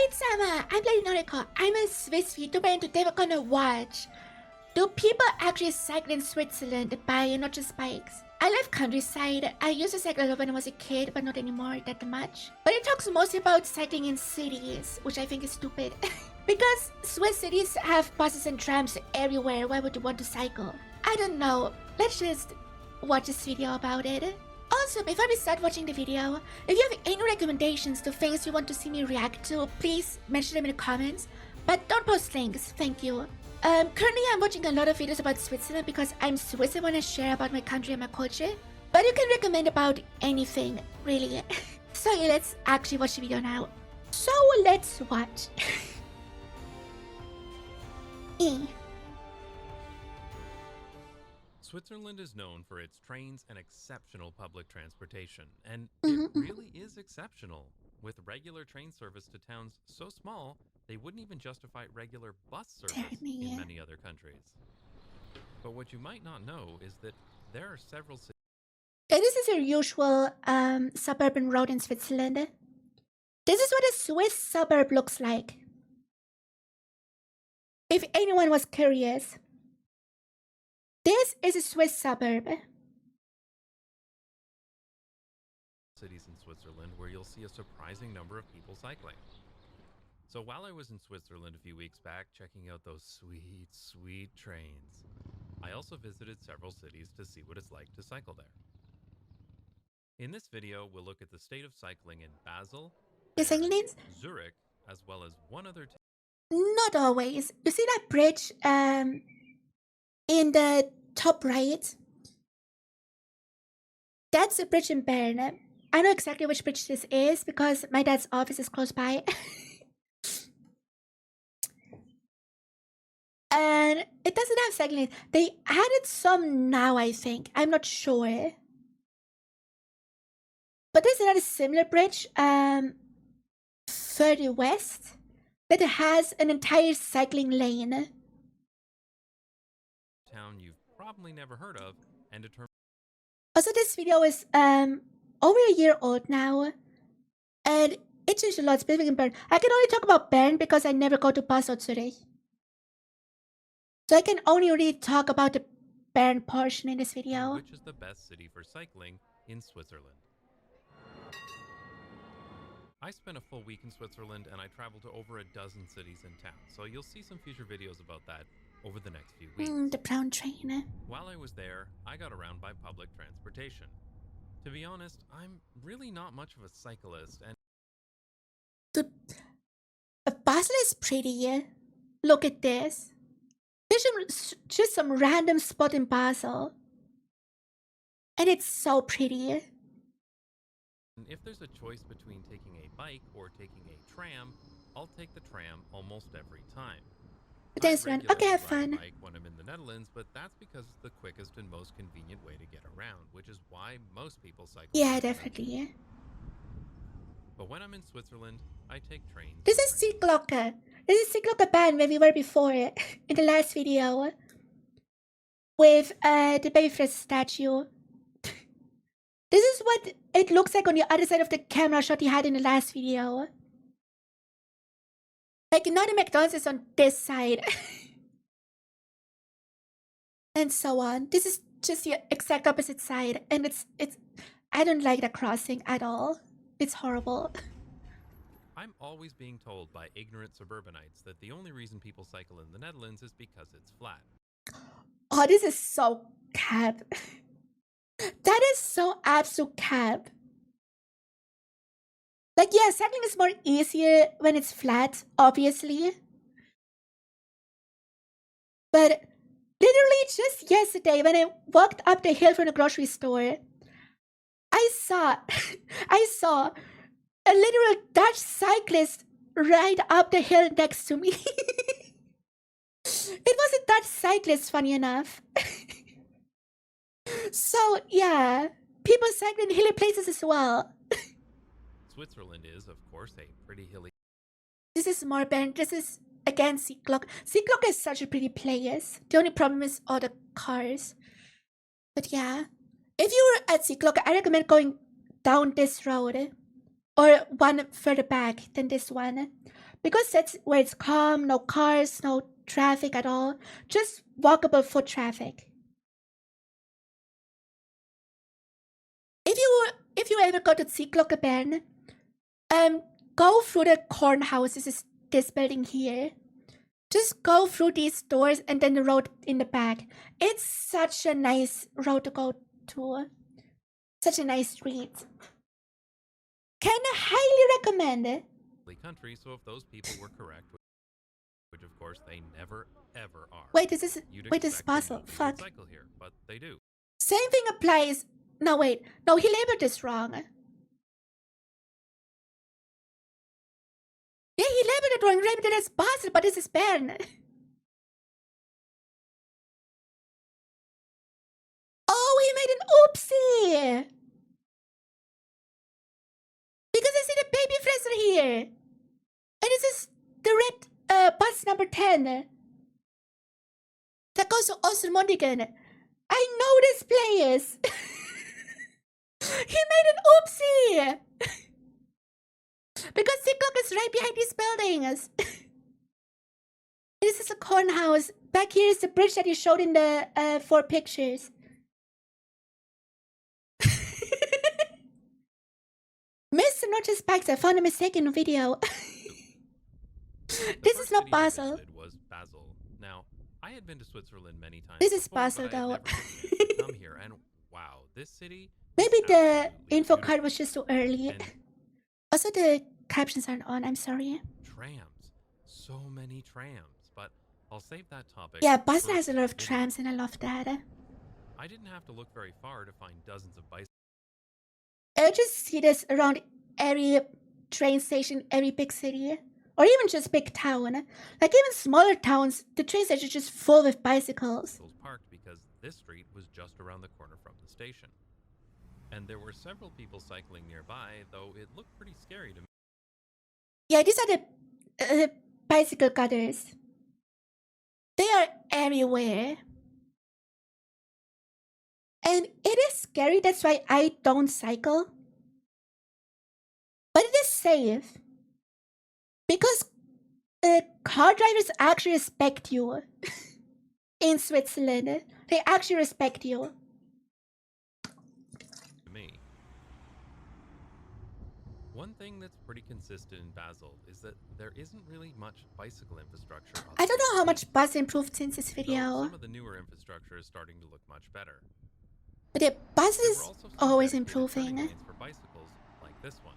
Hi Sama, I'm Lady Noriko. I'm a Swiss Vtuber and today we're gonna watch. Do people actually cycle in Switzerland by not just bikes? I love countryside. I used to cycle a lot when I was a kid, but not anymore that much. But it talks mostly about cycling in cities, which I think is stupid. Because Swiss cities have buses and trams everywhere, why would you want to cycle? I don't know. Let's just watch this video about it. Also, before we start watching the video, if you have any recommendations to things you want to see me react to, please mention them in the comments. But don't post links, thank you. Currently I'm watching a lot of videos about Switzerland because I'm Swiss and want to share about my country and my culture. But you can recommend about anything, really. So yeah, let's actually watch the video now. So let's watch. Switzerland is known for its trains and exceptional public transportation, and it really is exceptional. With regular train service to towns so small, they wouldn't even justify regular bus service in many other countries. But what you might not know is that there are several cities. This is a usual suburban road in Switzerland. This is what a Swiss suburb looks like. If anyone was curious. This is a Swiss suburb. Cities in Switzerland where you'll see a surprising number of people cycling. So while I was in Switzerland a few weeks back checking out those sweet, sweet trains, I also visited several cities to see what it's like to cycle there. In this video, we'll look at the state of cycling in Basel, Zurich, as well as one other town. Not always. You see that bridge in the top right? That's a bridge in Bern. I know exactly which bridge this is because my dad's office is close by. And it doesn't have cycling. They added some now, I think. I'm not sure. But there's another similar bridge, further west, that has an entire cycling lane. Town you've probably never heard of, and determine. Also, this video is over a year old now, and it changed a lot, specifically in Bern. I can only talk about Bern because I never go to Basel, Zurich. So I can only really talk about the Bern portion in this video. Which is the best city for cycling in Switzerland? I spent a full week in Switzerland and I traveled to over a dozen cities and towns, so you'll see some future videos about that over the next few weeks. The brown train. While I was there, I got around by public transportation. To be honest, I'm really not much of a cyclist, and Basel is pretty. Look at this. There's just some random spot in Basel. And it's so pretty. If there's a choice between taking a bike or taking a tram, I'll take the tram almost every time. Thanks, man. Okay, have fun. Bike when I'm in the Netherlands, but that's because it's the quickest and most convenient way to get around, which is why most people cycle. Yeah, definitely. But when I'm in Switzerland, I take trains. This is 𝗟𝗃. This is 𝗟𝗃𝗃𝗏𝗃 where we were before in the last video with the baby statue. This is what it looks like on the other side of the camera shot he had in the last video. Like now the McDonald's is on this side. And so on. This is just the exact opposite side. And it's I don't like the crossing at all. It's horrible. I'm always being told by ignorant suburbanites that the only reason people cycle in the Netherlands is because it's flat. Oh, this is so cap. That is so absolute cap. Like, yeah, cycling is more easier when it's flat, obviously. But literally just yesterday when I walked up the hill from the grocery store, I saw a literal Dutch cyclist right up the hill next to me. It was a Dutch cyclist, funny enough. So, yeah, people cycle in hilly places as well. Switzerland is, of course, a pretty hilly. This is more Bern. This is, again, 𝗟𝗃. 𝗟𝗃 is such a pretty place. The only problem is all the cars. But yeah, if you were at 𝗟𝗃, I recommend going down this road. Or one further back than this one. Because that's where it's calm, no cars, no traffic at all, just walkable foot traffic. If you ever go to 𝗍𝗃𝗃𝗏𝗃, go through the corn house. This building here. Just go through these doors and then the road in the back. It's such a nice road to go to. Such a nice street. Can highly recommend it. Country, so if those people were correct, which of course they never ever are. Wait, this is puzzle. Fuck. Cycle here, but they do. Same thing applies. No, wait. No, he labeled this wrong. Yeah, he labeled it wrong. He labeled it as Basel, but this is Bern. Oh, he made an oopsie. Because I see the baby Fresser here. And this is the red bus number 10. That goes to Ostermundigen. I know this place. He made an oopsie. Because 𝗍𝗃𝗃𝗃 is right behind these buildings. This is a corn house. Back here is the bridge that you showed in the 4 pictures. Mr. Notch's Spikes, I found a mistake in the video. This is not Basel. It was Basel. Now, I had been to Switzerland many times. This is before, Basel, though. Come here, and wow, this city. Maybe the info card was just too early. Also, the captions aren't on. I'm sorry. Trams, so many trams. But I'll save that topic. Yeah, Basel has a lot of trams, and I love that. I didn't have to look very far to find dozens of bicycles. I just see this around every train station, every big city. Or even just big town. Like even smaller towns, the train station is just full with bicycles. Parked because this street was just around the corner from the station. And there were several people cycling nearby, though it looked pretty scary to me. Yeah, these are the bicycle gutters. They are everywhere. And it is scary, that's why I don't cycle. But it is safe. Because car drivers actually respect you. In Switzerland. They actually respect you. Me. One thing that's pretty consistent in Basel is that there isn't really much bicycle infrastructure. I don't know how much bus improved since this video. Some of the newer infrastructure is starting to look much better. But the bus is always improving. For bicycles like this one.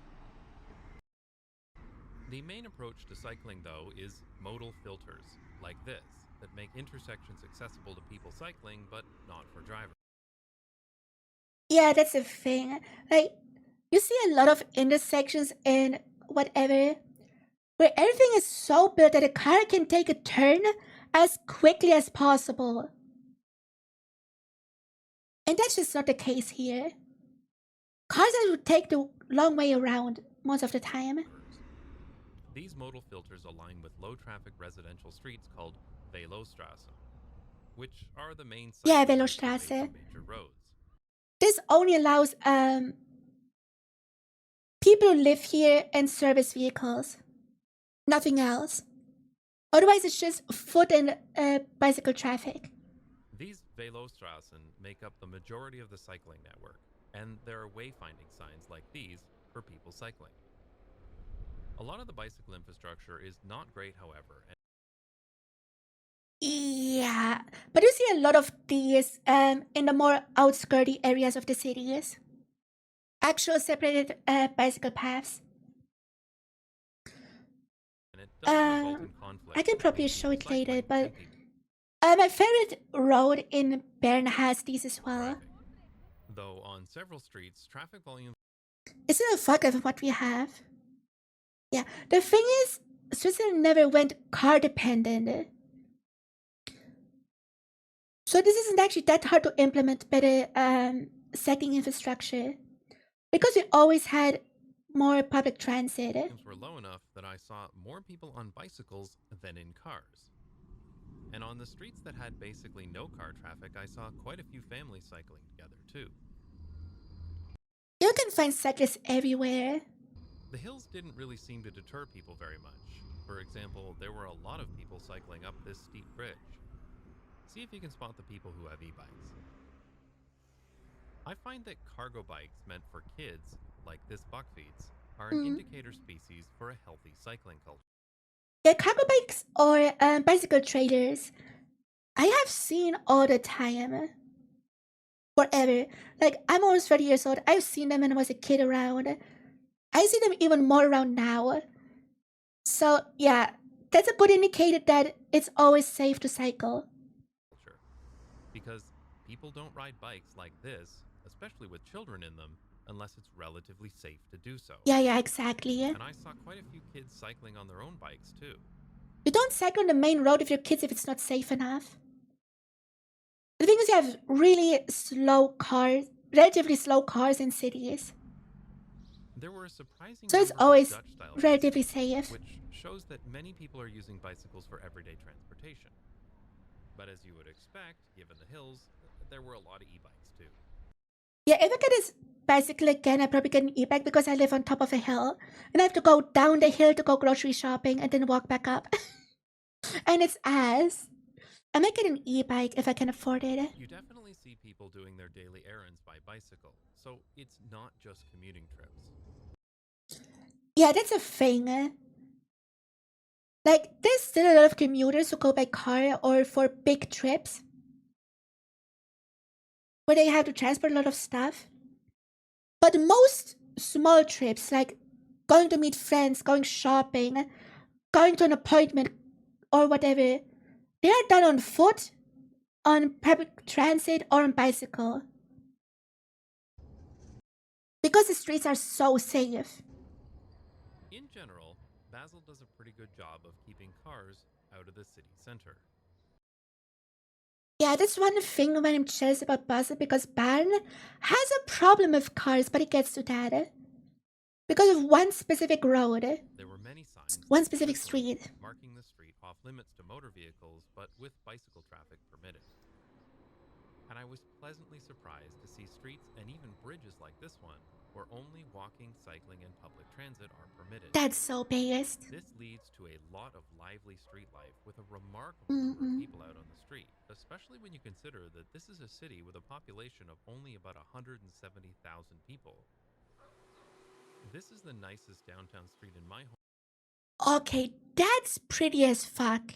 The main approach to cycling, though, is modal filters, like this, that make intersections accessible to people cycling, but not for drivers. Yeah, that's the thing. Like, you see a lot of intersections and whatever, where everything is so built that a car can take a turn as quickly as possible. And that's just not the case here. Cars would take the long way around most of the time. These modal filters align with low-traffic residential streets called 𝗍𝗨𝗃𝗃𝗃𝗏, which are the main 𝗍𝗨𝗃𝗃𝗃𝗏 major roads. This only allows people who live here and service vehicles. Nothing else. Otherwise, it's just foot and bicycle traffic. These 𝗍𝗨𝗃𝗃𝗃𝗏 make up the majority of the cycling network, and there are wayfinding signs like these for people cycling. A lot of the bicycle infrastructure is not great, however. Yeah, but you see a lot of these in the more outskirty areas of the cities. Actual separated bicycle paths. And it does result in conflict. I can probably show it later, but my favorite road in Bern has these as well. Though on several streets, traffic volume is it a fuck of what we have? Yeah, the thing is, Switzerland never went car dependent. So this isn't actually that hard to implement better cycling infrastructure. Because we always had more public transit. Were low enough that I saw more people on bicycles than in cars. And on the streets that had basically no car traffic, I saw quite a few families cycling together too. You can find cyclists everywhere. The hills didn't really seem to deter people very much. For example, there were a lot of people cycling up this steep bridge. See if you can spot the people who have e-bikes. I find that cargo bikes meant for kids, like this buckfeeds, are an indicator species for a healthy cycling culture. Yeah, cargo bikes or bicycle trailers, I have seen all the time. Forever. Like, I'm almost 30 years old. I've seen them when I was a kid around. I see them even more around now. So, yeah, that's a good indicator that it's always safe to cycle. Because people don't ride bikes like this, especially with children in them, unless it's relatively safe to do so. Yeah, exactly. And I saw quite a few kids cycling on their own bikes too. You don't cycle on the main road with your kids if it's not safe enough. The thing is, you have really slow cars, relatively slow cars in cities. There were a surprising So it's number always of Dutch-style relatively bicycles, safe. which shows that many people are using bicycles for everyday transportation. But as you would expect, given the hills, there were a lot of e-bikes too. Yeah, if I get this bicycle again, I probably get an e-bike because I live on top of a hill. And I have to go down the hill to go grocery shopping and then walk back up. And it's ass. I might get an e-bike if I can afford it. You definitely see people doing their daily errands by bicycle, so it's not just commuting trips. Yeah, that's a thing. Like, there's still a lot of commuters who go by car or for big trips, where they have to transport a lot of stuff. But most small trips, like going to meet friends, going shopping, going to an appointment, or whatever, they are done on foot, on public transit, or on bicycle. Because the streets are so safe. In general, Basel does a pretty good job of keeping cars out of the city center. Yeah, that's one thing when I'm jealous about Basel, because Bern has a problem with cars, but it gets to that. Because of one specific road. There were many signs, one like specific this one, street. marking the street off limits to motor vehicles, but with bicycle traffic permitted. And I was pleasantly surprised to see streets and even bridges like this one, where only walking, cycling, and public transit are permitted. That's so biased. This leads to a lot of lively street life with a remarkable number of people out on the street, especially when you consider that this is a city with a population of only about 170,000 people. This is the nicest downtown street in my home. Okay, that's pretty as fuck.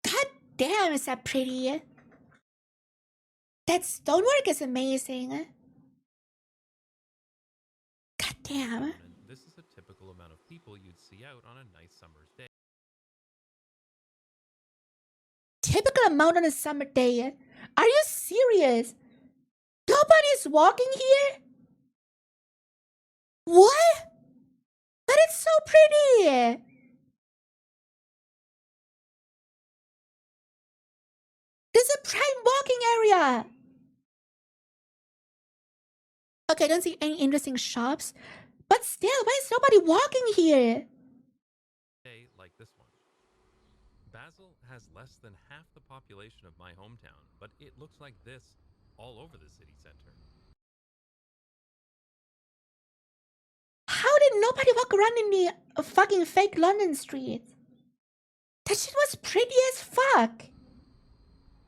God damn, is that pretty? That stonework is amazing. God damn. This is a typical amount of people you'd see out on a nice summer's day. Typical amount on a summer day? Are you serious? Nobody's walking here? What? But it's so pretty! There's a prime walking area! Okay, I don't see any interesting shops. But still, why is nobody walking here? Day like this one. Basel has less than half the population of my hometown, but it looks like this all over the city center. How did nobody walk around in the fucking fake London street? That shit was pretty as fuck.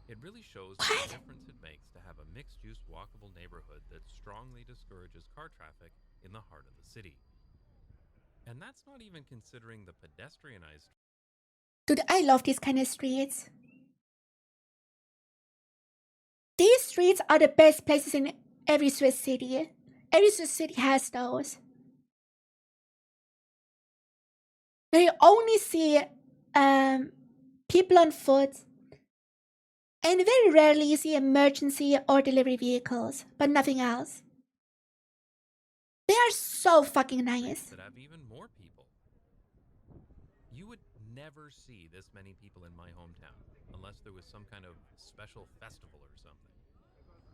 It really shows what? the difference it makes to have a mixed-use walkable neighborhood that strongly discourages car traffic in the heart of the city. And that's not even considering the pedestrianized. Dude, I love these kind of streets. These streets are the best places in every Swiss city. Every Swiss city has those. Where you only see people on foot, and very rarely you see emergency or delivery vehicles, but nothing else. They are so fucking nice. That have even more people. You would never see this many people in my hometown unless there was some kind of special festival or something.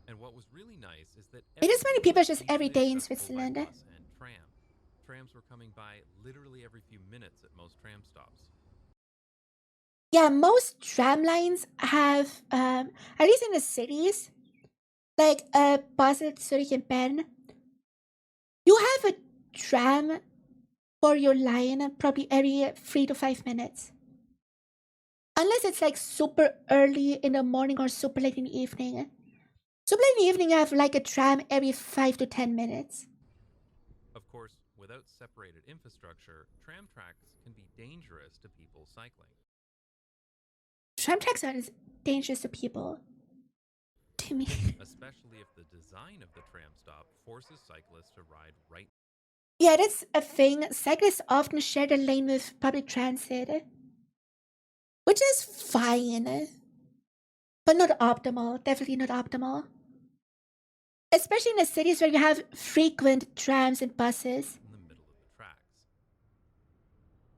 And what was really nice is that it is many people just every day in accessible by Switzerland. bus and tram. Trams were coming by literally every few minutes at most tram stops. Yeah, most tram lines have, at least in the cities, like Basel, Zurich, and Bern, you have a tram for your line probably every 3 to 5 minutes. Unless it's like super early in the morning or super late in the evening. Super late in the evening, I have like a tram every 5 to 10 minutes. Of course, without separated infrastructure, tram tracks can be dangerous to people cycling. Tram tracks are dangerous to people. To me. Especially if the design of the tram stop forces cyclists to ride right. Yeah, that's a thing. Cyclists often share the lane with public transit, which is fine, but not optimal. Definitely not optimal. Especially in the cities where you have frequent trams and buses. In the middle of the tracks.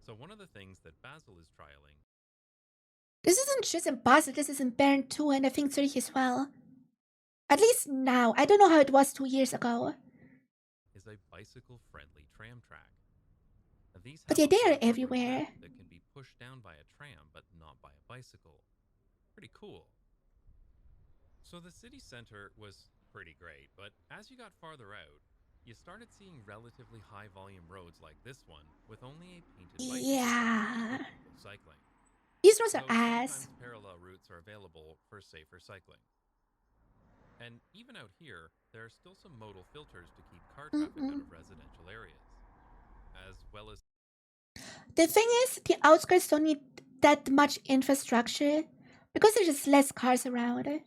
So one of the things that Basel is trialing. This isn't just in Basel, this is in Bern too, and I think Zurich as well. At least now. I don't know how it was 2 years ago. Is a bicycle-friendly tram track. These But yeah, have they a are everywhere. that can be pushed down by a tram, but not by a bicycle. Pretty cool. So the city center was pretty great, but as you got farther out, you started seeing relatively high-volume roads like this one, with only a painted bicycle Yeah. for people cycling. These roads are So ass. sometimes parallel routes are available for safer cycling. And even out here, there are still some modal filters to keep car traffic out of residential areas, as well as. The thing is, the outskirts don't need that much infrastructure because there's just less cars around.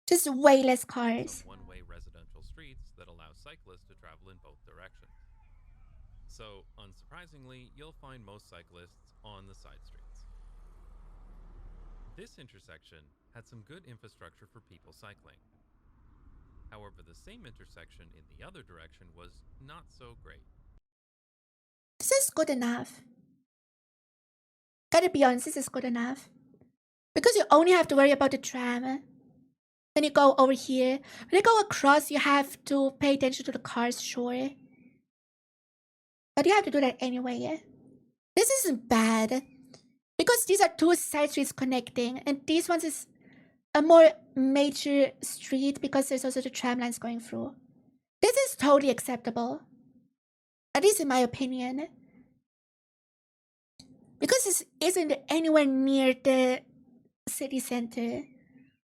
Just way less cars. One-way residential streets that allow cyclists to travel in both directions. So, unsurprisingly, you'll find most cyclists on the side streets. This intersection had some good infrastructure for people cycling. However, the same intersection in the other direction was not so great. This is good enough. Gotta be honest, this is good enough. Because you only have to worry about the tram. When you go over here, when you go across, you have to pay attention to the cars, sure. But you have to do that anyway. This isn't bad. Because these are two side streets connecting, and this one is a more major street because there's also the tram lines going through. This is totally acceptable. At least in my opinion. Because this isn't anywhere near the city center.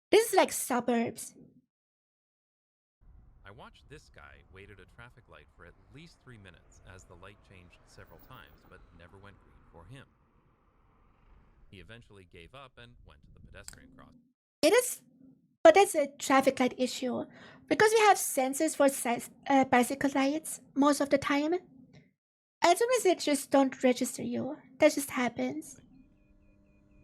This is like suburbs. I watched this guy wait at a traffic light for at least 3 minutes as the light changed several times, but never went green for him. He eventually gave up and went to the pedestrian crossing. It is, but that's a traffic light issue. Because we have sensors for bicycle lights most of the time. And sometimes they just don't register you. That just happens.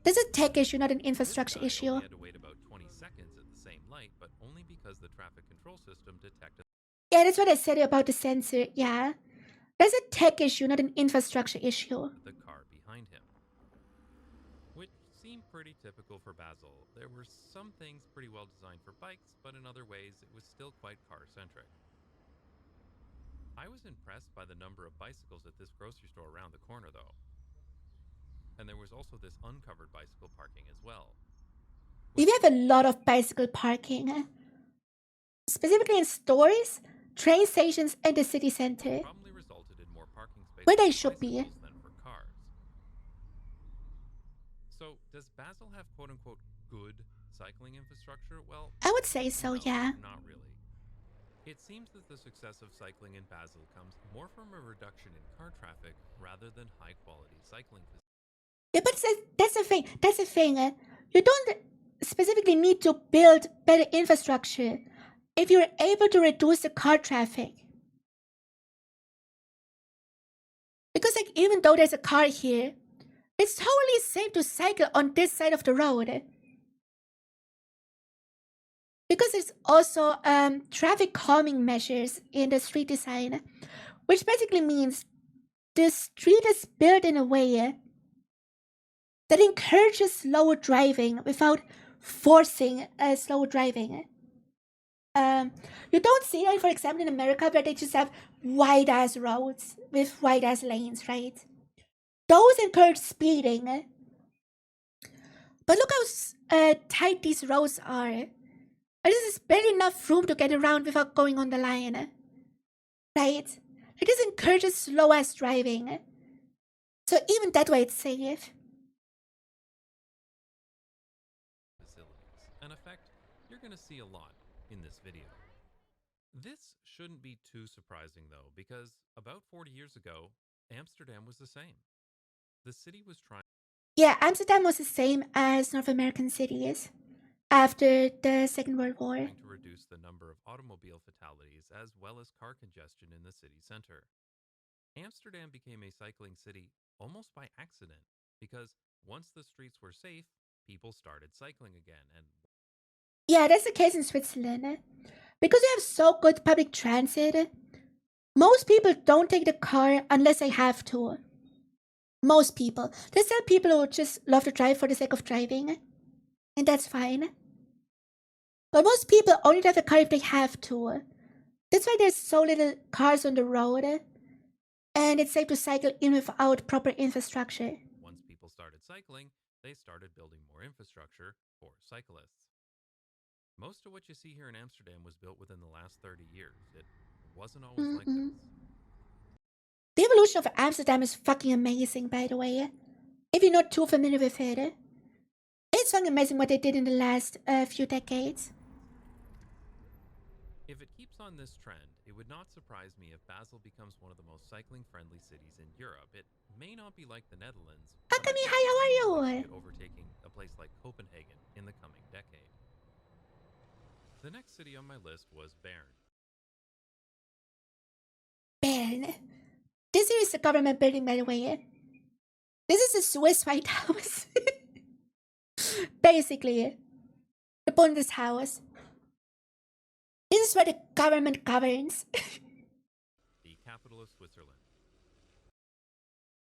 That's a tech issue, not an infrastructure issue. Had to wait about 20 seconds at the same light, but only because the traffic control system detected. Yeah, that's what I said about the sensor. Yeah. That's a tech issue, not an infrastructure issue. The car behind him. Which seemed pretty typical for Basel. There were some things pretty well designed for bikes, but in other ways it was still quite car-centric. I was impressed by the number of bicycles at this grocery store around the corner, though. And there was also this uncovered bicycle parking as well. We have a lot of bicycle parking. Specifically in stores, train stations, and the city center. Probably resulted in more parking spaces where they should be. Than for cars. So, does Basel have quote-unquote good cycling infrastructure? Well, I would say so, no, yeah. Not really. It seems that the success of cycling in Basel comes more from a reduction in car traffic rather than high-quality cycling facilities. Yeah, but that's the thing. That's the thing. You don't specifically need to build better infrastructure if you're able to reduce the car traffic. Because like even though there's a car here, it's totally safe to cycle on this side of the road. Because there's also traffic calming measures in the street design, which basically means the street is built in a way that encourages slower driving without forcing slower driving. You don't see that, for example, in America, where they just have wide-ass roads with wide-ass lanes, right? Those encourage speeding. But look how tight these roads are. There's barely enough room to get around without going on the line, right? It just encourages slow-ass driving. So even that way it's safe. Facilities, an effect you're going to see a lot in this video. This shouldn't be too surprising though, because about 40 years ago, Amsterdam was the same. The city was trying Yeah, Amsterdam was the same as North American cities after the Second World War. to reduce the number of automobile fatalities as well as car congestion in the city center. Amsterdam became a cycling city almost by accident, because once the streets were safe, people started cycling again. And yeah, that's the case in Switzerland. Because we have so good public transit, most people don't take the car unless they have to. Most people. There's still people who just love to drive for the sake of driving, and that's fine. But most people only drive a car if they have to. That's why there's so little cars on the road, and it's safe to cycle in without proper infrastructure. once people started cycling, they started building more infrastructure for cyclists. Most of what you see here in Amsterdam was built within the last 30 years. It wasn't always like this. The evolution of Amsterdam is fucking amazing, by the way. If you're not too familiar with it, it's fucking amazing what they did in the last few decades. If it keeps on this trend, it would not surprise me if Basel becomes one of the most cycling-friendly cities in Europe. It may not be like the Netherlands, Akami, hi, how are you? overtaking a place like Copenhagen in the coming decade. The next city on my list was Bern. Bern. This here is the government building, by the way. This is the Swiss White House. Basically, the Bundeshaus. This is where the government governs. The capital of Switzerland.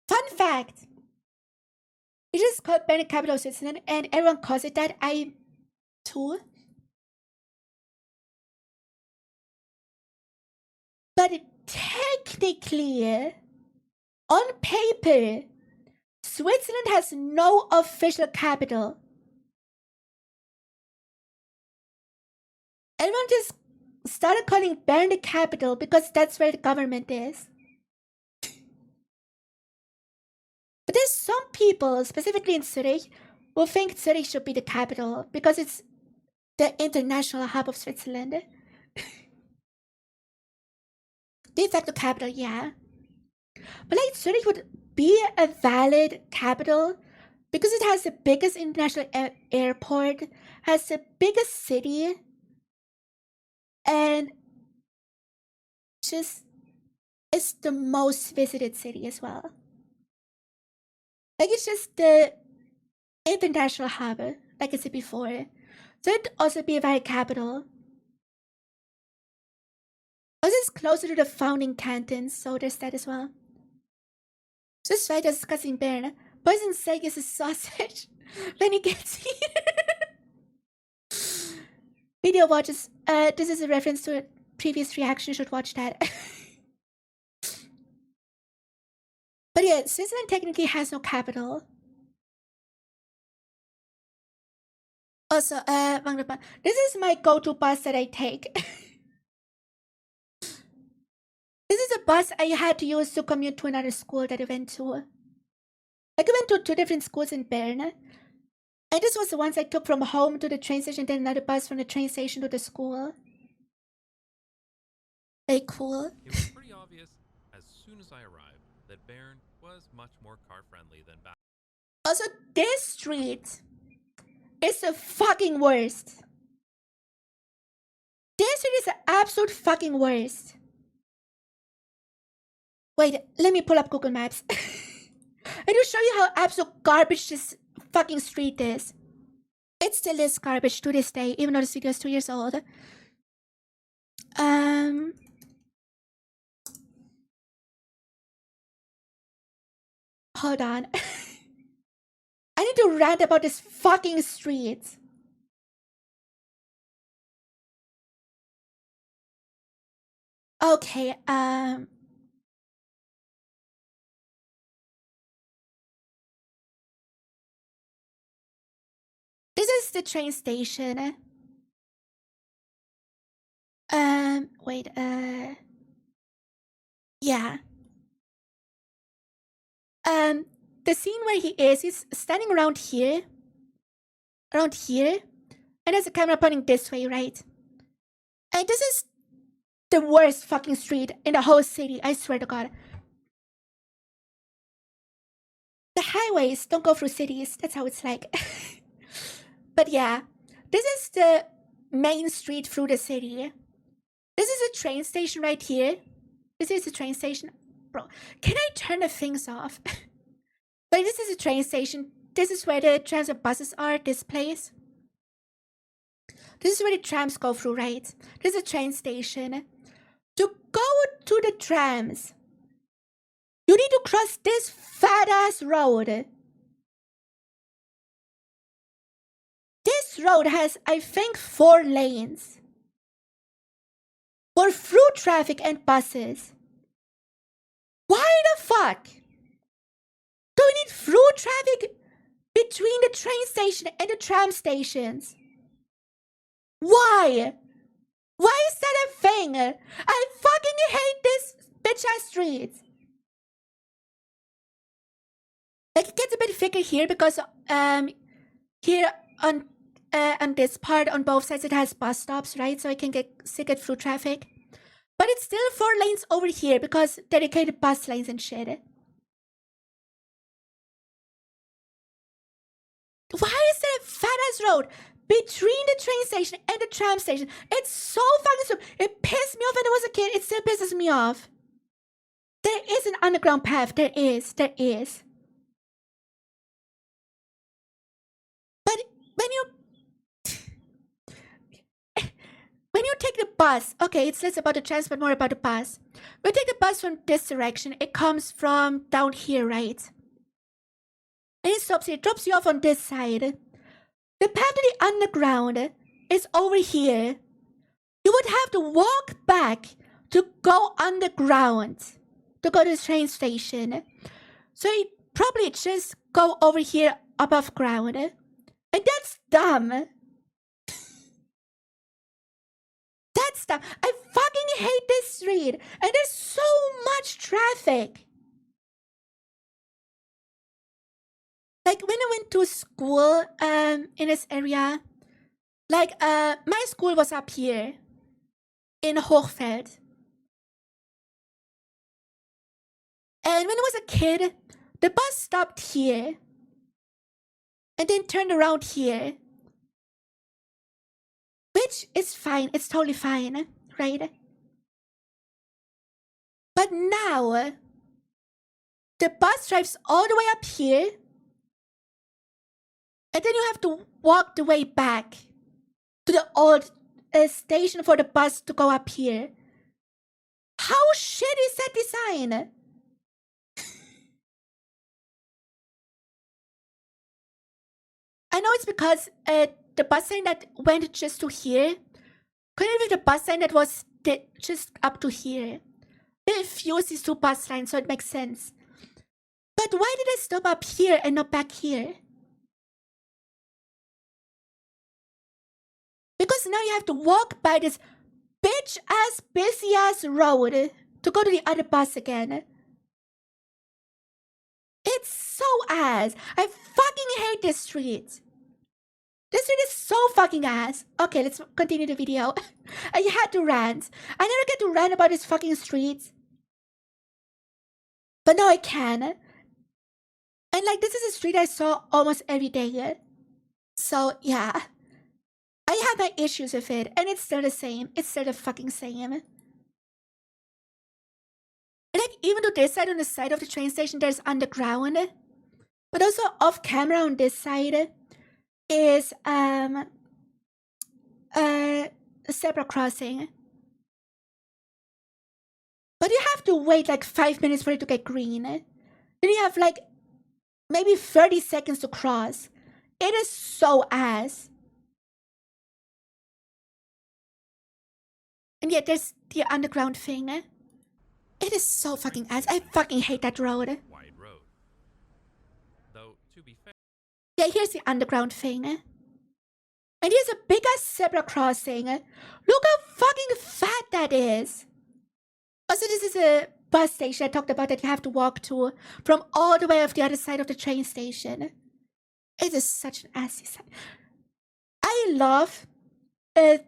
Fun fact. It is called Bern, the capital of Switzerland, and everyone calls it that. I too. But technically, on paper, Switzerland has no official capital. Everyone just started calling Bern the capital because that's where the government is. But there's some people, specifically in Zurich, who think Zurich should be the capital because it's the international hub of Switzerland. De facto capital, yeah. But like Zurich would be a valid capital because it has the biggest international airport, has the biggest city, and just it's the most visited city as well. Like it's just the international hub, like I said before. So it'd also be a valid capital. Also, it's closer to the founding cantons, so there's that as well. So this is why they're discussing Bern. Poison steak is a sausage when he gets here. Video watches. This is a reference to a previous reaction. You should watch that. But yeah, Switzerland technically has no capital. Also, this is my go-to bus that I take. This is a bus I had to use to commute to another school that I went to. Like I went to 2 different schools in Bern. And this was the ones I took from home to the train station, then another bus from the train station to the school. Very cool. It was pretty obvious as soon as I arrived that Bern was much more car-friendly than Basel. Also, this street is the fucking worst. This street is the absolute fucking worst. Wait, let me pull up Google Maps. I will show you how absolute garbage this fucking street is. It still is garbage to this day, even though this video is 2 years old. Hold on. I need to rant about this fucking street. Okay, this is the train station. Wait, yeah. The scene where he's standing around here, and there's a camera pointing this way, right? And this is the worst fucking street in the whole city, I swear to God. The highways don't go through cities, that's how it's like. But yeah, this is the main street through the city. This is a train station right here. This is a train station. Bro, can I turn the things off? But this is a train station. This is where the trams and buses are, this place. This is where the trams go through, right? This is a train station. To go to the trams, you need to cross this fat-ass road. This road has, I think, 4 lanes. For through traffic and buses. Why the fuck? Do we need through traffic between the train station and the tram stations? Why? Why is that a thing? I fucking hate this bitch-ass street. Like, it gets a bit thicker here because here on this part on both sides it has bus stops, right? So I can get through traffic. But it's still 4 lanes over here because dedicated bus lanes and shit. Why is there a fat-ass road between the train station and the tram station? It's so fucking stupid. It pissed me off when I was a kid. It still pisses me off. There is an underground path. There is. But when you take the bus, okay, it's less about the trams but more about the bus. When you take the bus from this direction, it comes from down here, right? And it stops here. It drops you off on this side. The path to the underground is over here. You would have to walk back to go underground to go to the train station. So you probably just go over here above ground. And that's dumb. That's dumb. I fucking hate this street. And there's so much traffic. Like, when I went to school in this area, like, my school was up here in 𝗏𝗏𝗃𝗃𝗏. And when I was a kid, the bus stopped here and then turned around here. Which is fine, it's totally fine, right? But now, the bus drives all the way up here. And then you have to walk the way back to the old station for the bus to go up here. How shit is that design? I know it's because the bus line that went just to here couldn't be the bus line that was just up to here. They fused these 2 bus lines, so it makes sense. But why did I stop up here and not back here? Because now you have to walk by this bitch-ass, busy-ass road to go to the other bus again. It's so ass. I fucking hate this street. This street is so fucking ass. Okay, let's continue the video. I had to rant. I never get to rant about this fucking street. But now I can. And like, this is a street I saw almost every day. So, yeah. I have my issues with it, and it's still the same. It's still the fucking same. And like, even to this side, on the side of the train station, there's underground. But also off camera on this side is a zebra crossing. But you have to wait like 5 minutes for it to get green. Then you have like maybe 30 seconds to cross. It is so ass. And yet there's the underground thing. It is so fucking ass. I fucking hate that road. Wide road. Though, to be fair, Yeah, here's the underground thing. And here's a big ass zebra crossing. Look how fucking fat that is. Also, this is a bus station I talked about that you have to walk to from all the way off the other side of the train station. It is such an assy sight. I love the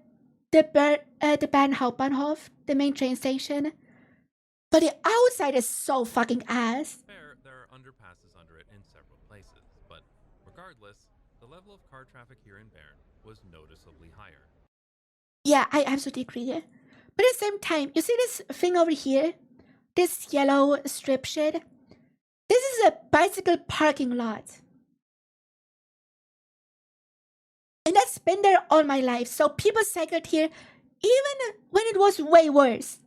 Bahnhof, the main train station, but the outside is so fucking ass. There are underpasses under it in several places, but regardless, the level of car traffic here in Bern was noticeably higher. Yeah, I absolutely agree. But at the same time, you see this thing over here? This yellow strip shit? This is a bicycle parking lot. And that's been there all my life, so people cycled here even when it was way worse.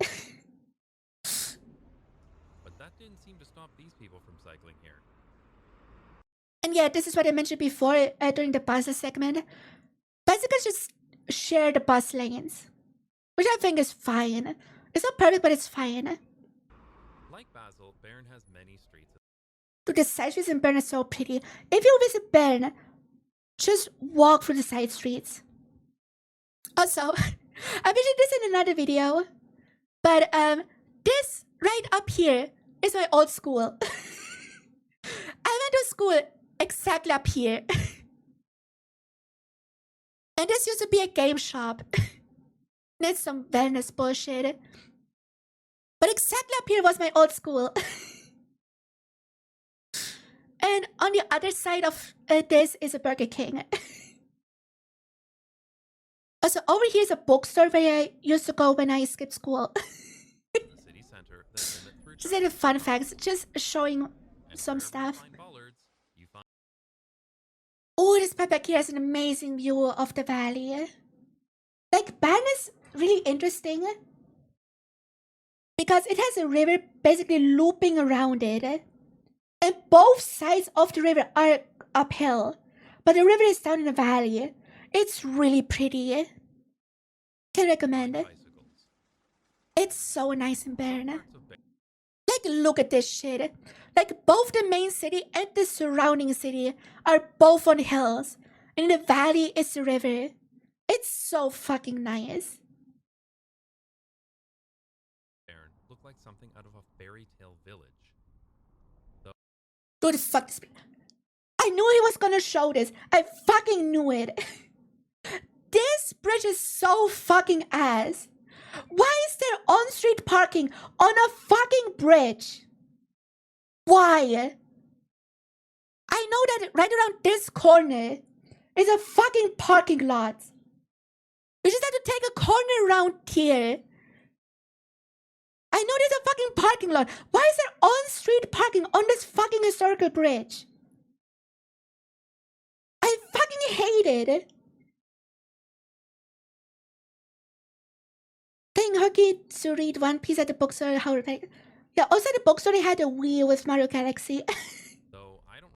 But that didn't seem to stop these people from cycling here. And yeah, this is what I mentioned before during the buses segment. Bicycles just share the bus lanes, which I think is fine. It's not perfect, but it's fine. Like Basel, Bern has many streets. Dude, the side streets in Bern are so pretty. If you visit Bern, just walk through the side streets. Also, I mentioned this in another video, but this right up here is my old school. I went to school exactly up here. And this used to be a game shop. It's some wellness bullshit. But exactly up here was my old school. And on the other side of this is a Burger King. Also, over here is a bookstore where I used to go when I skipped school. The city center, Just a fun facts, just showing some stuff. Oh, this spot back here has an amazing view of the valley. Like, Bern is really interesting because it has a river basically looping around it. And both sides of the river are uphill, but the river is down in a valley. It's really pretty. Can recommend it. It's so nice in Bern. Like, look at this shit. Like, both the main city and the surrounding city are both on hills, and in the valley is the river. It's so fucking nice. Bern looked like something out of a fairy tale village. Dude, fuck this. I knew he was gonna show this. I fucking knew it. This bridge is so fucking ass. Why is there on-street parking on a fucking bridge? Why? I know that right around this corner is a fucking parking lot. You just have to take a corner around here. I know there's a fucking parking lot. Why is there on-street parking on this fucking historical bridge? I fucking hate it. Playing hockey to read One Piece at the bookstore. How yeah, also at the bookstore they had a Wii with Mario Galaxy. So I don't.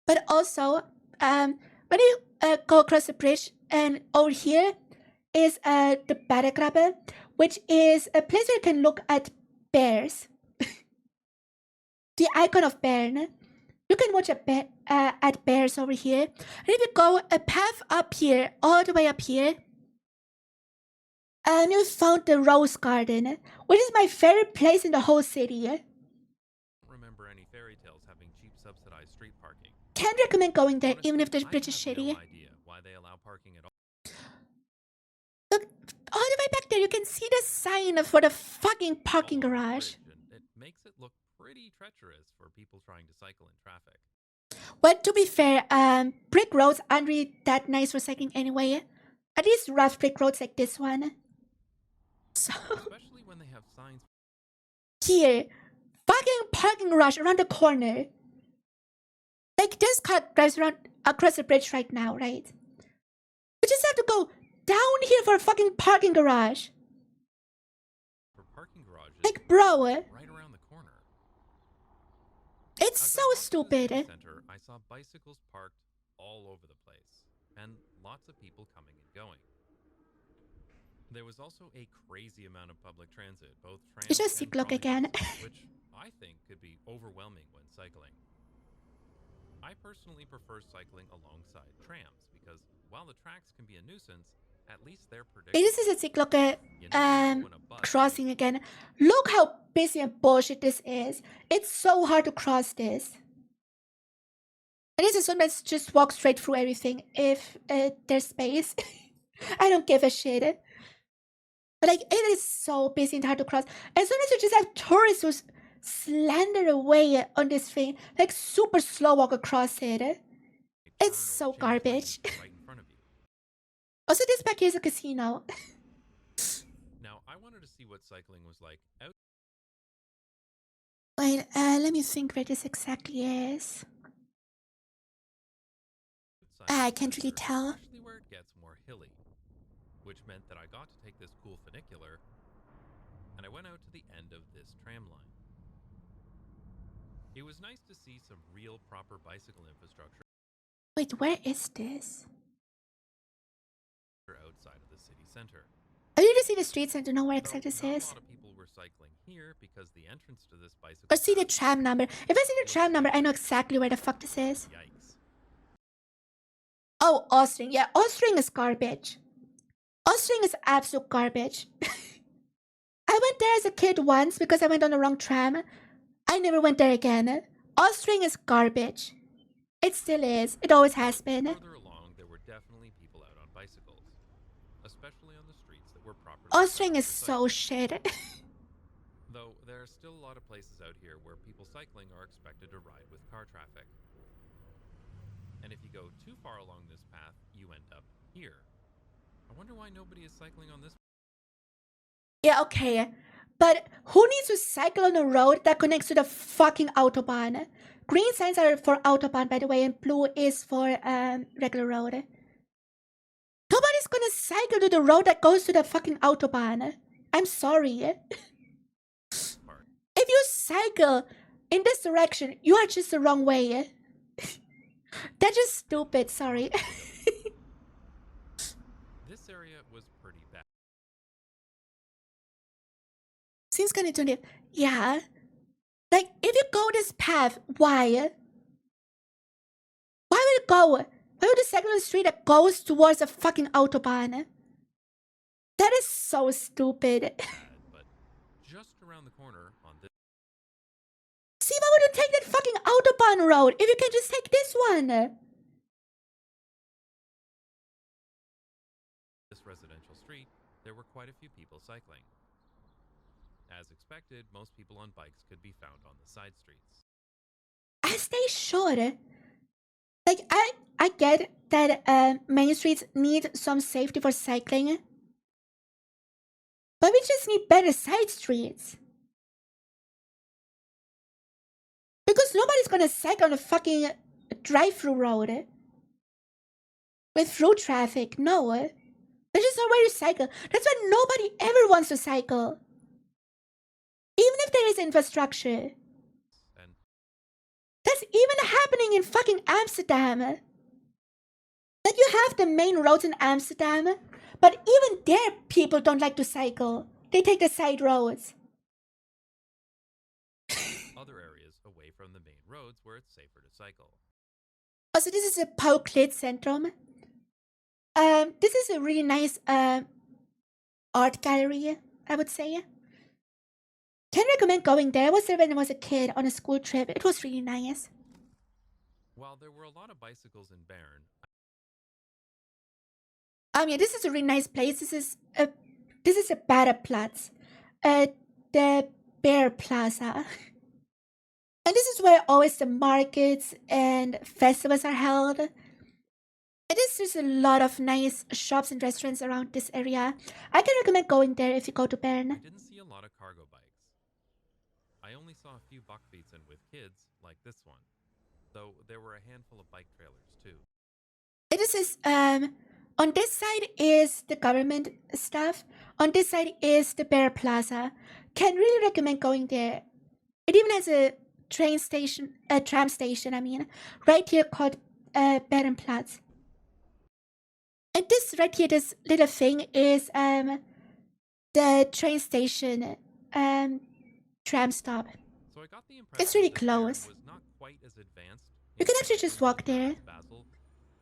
But also, when you go across the bridge, and over here is the 𝗏𝗏𝗏𝗏𝗏, which is a place where you can look at bears. The icon of Bern. You can watch at bears over here. And if you go a path up here, all the way up here, you found the Rose Garden, which is my favorite place in the whole city. I don't remember any fairy tales having cheap subsidized street parking. Can't recommend going there, Honestly, even if the bridge is I have shitty. no idea why they allow parking at all. Look, all the way back there, you can see the sign for the fucking parking garage. It makes it look pretty treacherous for people trying to cycle in traffic. Well, to be fair, brick roads aren't really that nice for cycling anyway. At least rough brick roads like this one. So Especially when they have signs. here, fucking parking garage around the corner. Like, this car drives around across the bridge right now, right? We just have to go down here for a fucking parking garage. For parking garages. Like, bro, right around the corner. it's As so I walked to the stupid. city center, I saw bicycles parked all over the place, and lots of people coming and going. There was also a crazy amount of public transit, both trams It's just and look again. trolleys, which I think could be overwhelming when cycling. I personally prefer cycling alongside trams because while the tracks can be a nuisance, At least they're Hey, this predictable. is a cyclocal You never know when a bus crossing again. Look how busy and bullshit this is. It's so hard to cross this. And this is sometimes just walk straight through everything if there's space. I don't give a shit. But like, it is so busy and hard to cross. And sometimes you just have tourists who slander away on this thing, like super slow walk across it. It's so garbage. right in front of you. Also, this back here is a casino. Now, I wanted to see what cycling was like outside. Wait, let me think where this exactly is. I can't really tell. Especially where it gets more hilly, which meant that I got to take this cool funicular, and I went out to the end of this tram line. It was nice to see some real proper bicycle infrastructure. Wait, where is this? Outside of the city center. I need to see the streets and to know where exactly this is. A lot of people were cycling here because the entrance to this bicycle. Or see the tram number. If I see the tram number, I know exactly where the fuck this is. Yikes. Oh, Austring. Yeah, Austring is garbage. Austring is absolute garbage. I went there as a kid once because I went on the wrong tram. I never went there again. Austring is garbage. It still is. It always has been. Further along, there were definitely people out on bicycles, especially on the streets that were properly. Austring is so shit. Though there are still a lot of places out here where people cycling are expected to ride with car traffic. And if you go too far along this path, you end up here. I wonder why nobody is cycling on this. Yeah, okay. But who needs to cycle on a road that connects to the fucking autobahn? Green signs are for autobahn, by the way, and blue is for regular road. Nobody's gonna cycle to the road that goes to the fucking autobahn. I'm sorry. If you cycle in this direction, you are just the wrong way. That's just stupid, sorry. This area was pretty bad. Seems kind of intuitive. Yeah. Like, if you go this path, why? Why would it go? Why would you cycle on the street that goes towards a fucking autobahn? That is so stupid. But just around the corner on this. See, why would you take that fucking autobahn road if you can just take this one? This residential street, there were quite a few people cycling. As expected, most people on bikes could be found on the side streets. As they should. Like, I get that main streets need some safety for cycling. But we just need better side streets. Because nobody's gonna cycle on a fucking drive-through road. With through traffic, no. There's just nowhere to cycle. That's why nobody ever wants to cycle. Even if there is infrastructure. And that's even happening in fucking Amsterdam. That you have the main roads in Amsterdam, but even there people don't like to cycle. They take the side roads. other areas away from the main roads where it's safer to cycle. Also, this is a 𝗏𝗏𝗃𝗃 this is a really nice art gallery, I would say. Can recommend going there. I was there when I was a kid on a school trip. It was really nice. While there were a lot of bicycles in Bern. Yeah, this is a really nice place. This is a 𝗏𝗏𝗃𝗃𝗏𝗏. The Bear Plaza. And this is where always the markets and festivals are held. And there's just a lot of nice shops and restaurants around this area. I can recommend going there if you go to Bern. I didn't see a lot of cargo bikes. I only saw a few Buckfietsen with kids, like this one. Though there were a handful of bike trailers, too. And this is, on this side is the government stuff. On this side is the Bear Plaza. Can really recommend going there. It even has a train station, a tram station, I mean, right here called Bärenplatz. And this right here, this little thing is the train station, tram stop. So I got the impression it's really that Bern close. was not quite as advanced. You can actually just walk there. Basel,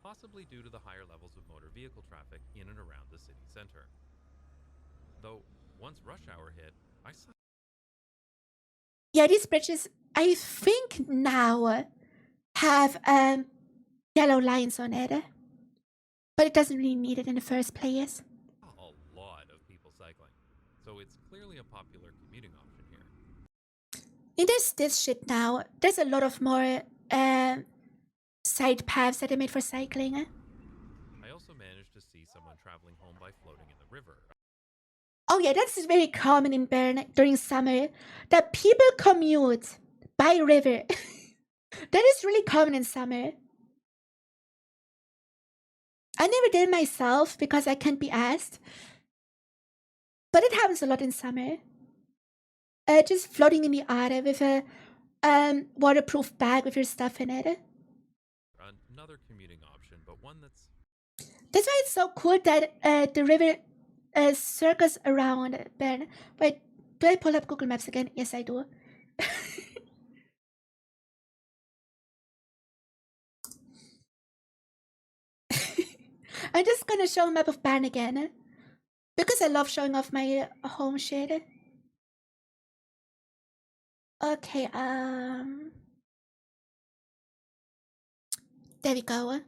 possibly due to the higher levels of motor vehicle traffic in and around the city center. Though, once rush hour hit, I saw... Yeah, these bridges, I think now have yellow lines on it. But it doesn't really need it in the first place. a lot of people cycling, so it's clearly a popular commuting option here. And there's this shit now. There's a lot of more side paths that are made for cycling. I also managed to see someone traveling home by floating in the river. Oh yeah, that's very common in Bern during summer, that people commute by river. That is really common in summer. I never did myself because I can't be asked. But it happens a lot in summer. Just floating in the water with a waterproof bag with your stuff in it. Another commuting option, but one that's... That's why it's so cool that the river circles around Bern. Wait, do I pull up Google Maps again? Yes, I do. I'm just gonna show a map of Bern again. Because I love showing off my home shit. Okay, there we go.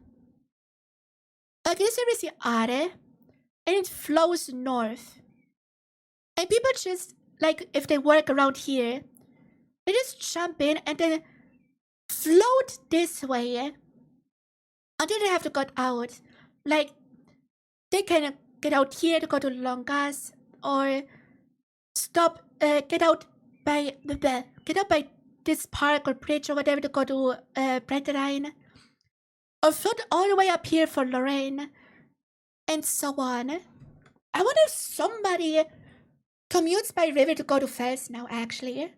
Okay, this river is the Aare, and it flows north. And people just, like, if they work around here, they just jump in and then float this way until they have to get out. Like, they can get out here to go to Longas, or stop, get out by this park or bridge or whatever to go to Bretterijn, or float all the way up here for Lorraine, and so on. I wonder if somebody commutes by river to go to Fels now, actually.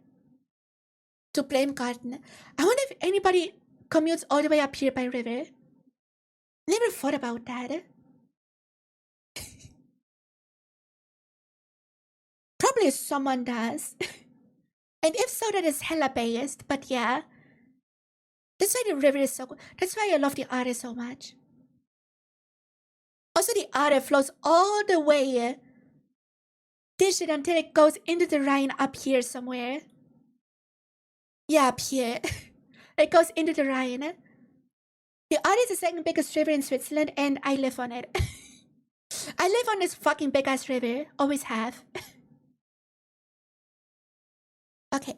To Bremengarten. I wonder if anybody commutes all the way up here by river. Never thought about that. Probably someone does. And if so, that is hella based, but yeah. That's why the river is so good. That's why I love the Aare so much. Also, the Aare flows all the way this shit until it goes into the Rhine up here somewhere. Yeah, up here. It goes into the Rhine. The Aare is the second biggest river in Switzerland, and I live on it. I live on this fucking big ass river. Always have. Okay.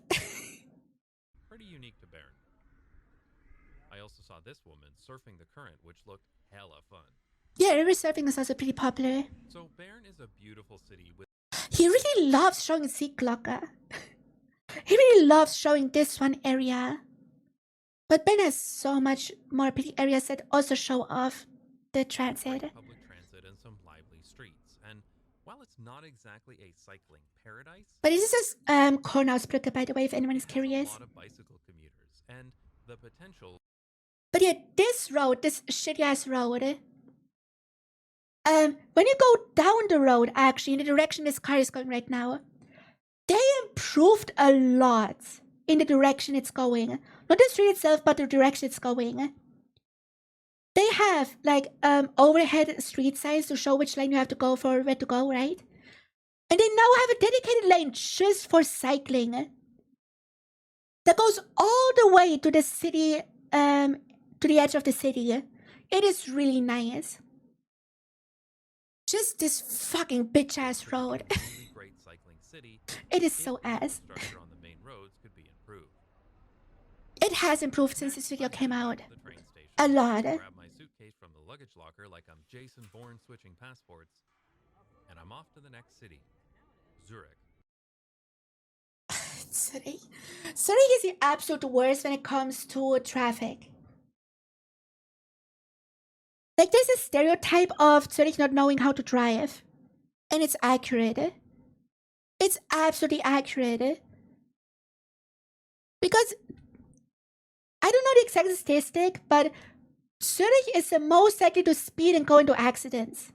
Pretty unique to Bern. I also saw this woman surfing the current, which looked hella fun. Yeah, river surfing is also pretty popular. So Bern is a beautiful city with... He really loves showing Seeglocke. He really loves showing this one area. But Bern has so much more pretty areas that also show off the transit. Public transit and some lively streets. And while it's not exactly a cycling paradise... But this is Kornausbrücke, by the way, if anyone is curious. A lot of bicycle commuters and the potential... But yeah, this road, this shitty-ass road, when you go down the road, actually, in the direction this car is going right now, they improved a lot in the direction it's going. Not the street itself, but the direction it's going. They have, like, overhead street signs to show which lane you have to go for, where to go, right? And they now have a dedicated lane just for cycling that goes all the way to the city, to the edge of the city. It is really nice. Just this fucking bitch-ass road. Great cycling city. It is so ass. Structure on the main roads could be improved. It has improved since this video came out. The train station. A lot. Grab my suitcase from the luggage locker like I'm Jason Bourne switching passports, and I'm off to the next city, Zurich. Zurich is the absolute worst when it comes to traffic. Like, there's a stereotype of Zurich not knowing how to drive. And it's accurate. It's absolutely accurate. Because, I don't know the exact statistic, but Zurich is the most likely to speed and go into accidents.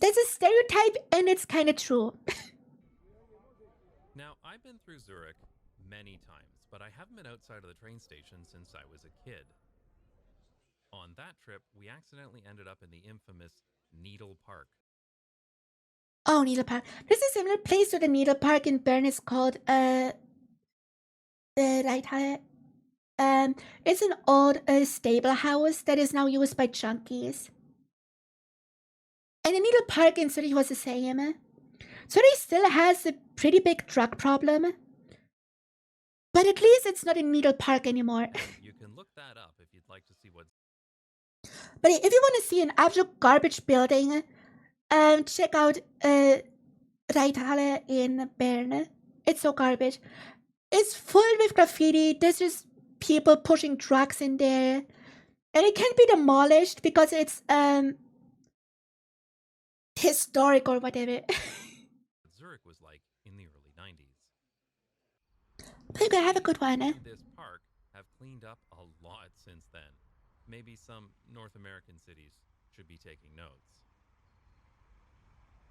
That's a stereotype, and it's kind of true. Now, I've been through Zurich many times, but I haven't been outside of the train station since I was a kid. On that trip, we accidentally ended up in the infamous Needle Park. Oh, Needle Park. There's a similar place to the Needle Park in Bern. It's called 𝗟𝗴𝗱𝗲𝗃. It's an old stable house that is now used by junkies. And the Needle Park in Zurich was the same. Zurich still has a pretty big drug problem. But at least it's not in Needle Park anymore. You can look that up if you'd like to see what's... But if you want to see an absolute garbage building, check out 𝗟𝗴𝗱𝗃 in Bern. It's so garbage. It's full with graffiti. There's just people pushing drugs in there. And it can't be demolished because it's historic or whatever. Zurich was like in the early 90s. But you're gonna have a good one. This park have cleaned up a lot since then. Maybe some North American cities should be taking notes.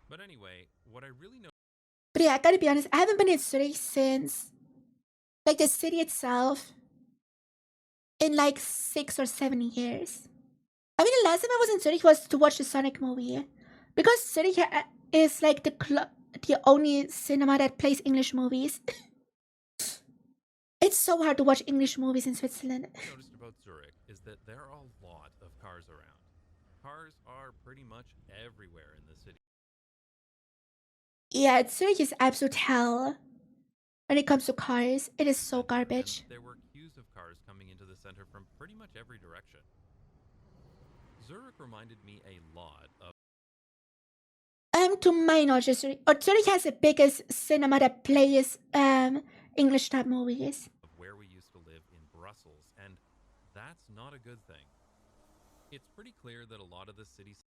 But anyway, what I really know... But yeah, I gotta be honest, I haven't been in Zurich since, like, the city itself, in like 6 or 7 years. I mean, the last time I was in Zurich was to watch the Sonic movie. Because Zurich is like the only cinema that plays English movies. It's so hard to watch English movies in Switzerland. What I noticed about Zurich is that there are a lot of cars around. Cars are pretty much everywhere in the city. Yeah, Zurich is absolute hell. When it comes to cars, it is so garbage. And there were queues of cars coming into the center from pretty much every direction. Zurich reminded me a lot of... To my knowledge, Zurich has the biggest cinema that plays English dub movies. Of where we used to live in Brussels, and that's not a good thing. It's pretty clear that a lot of the city's...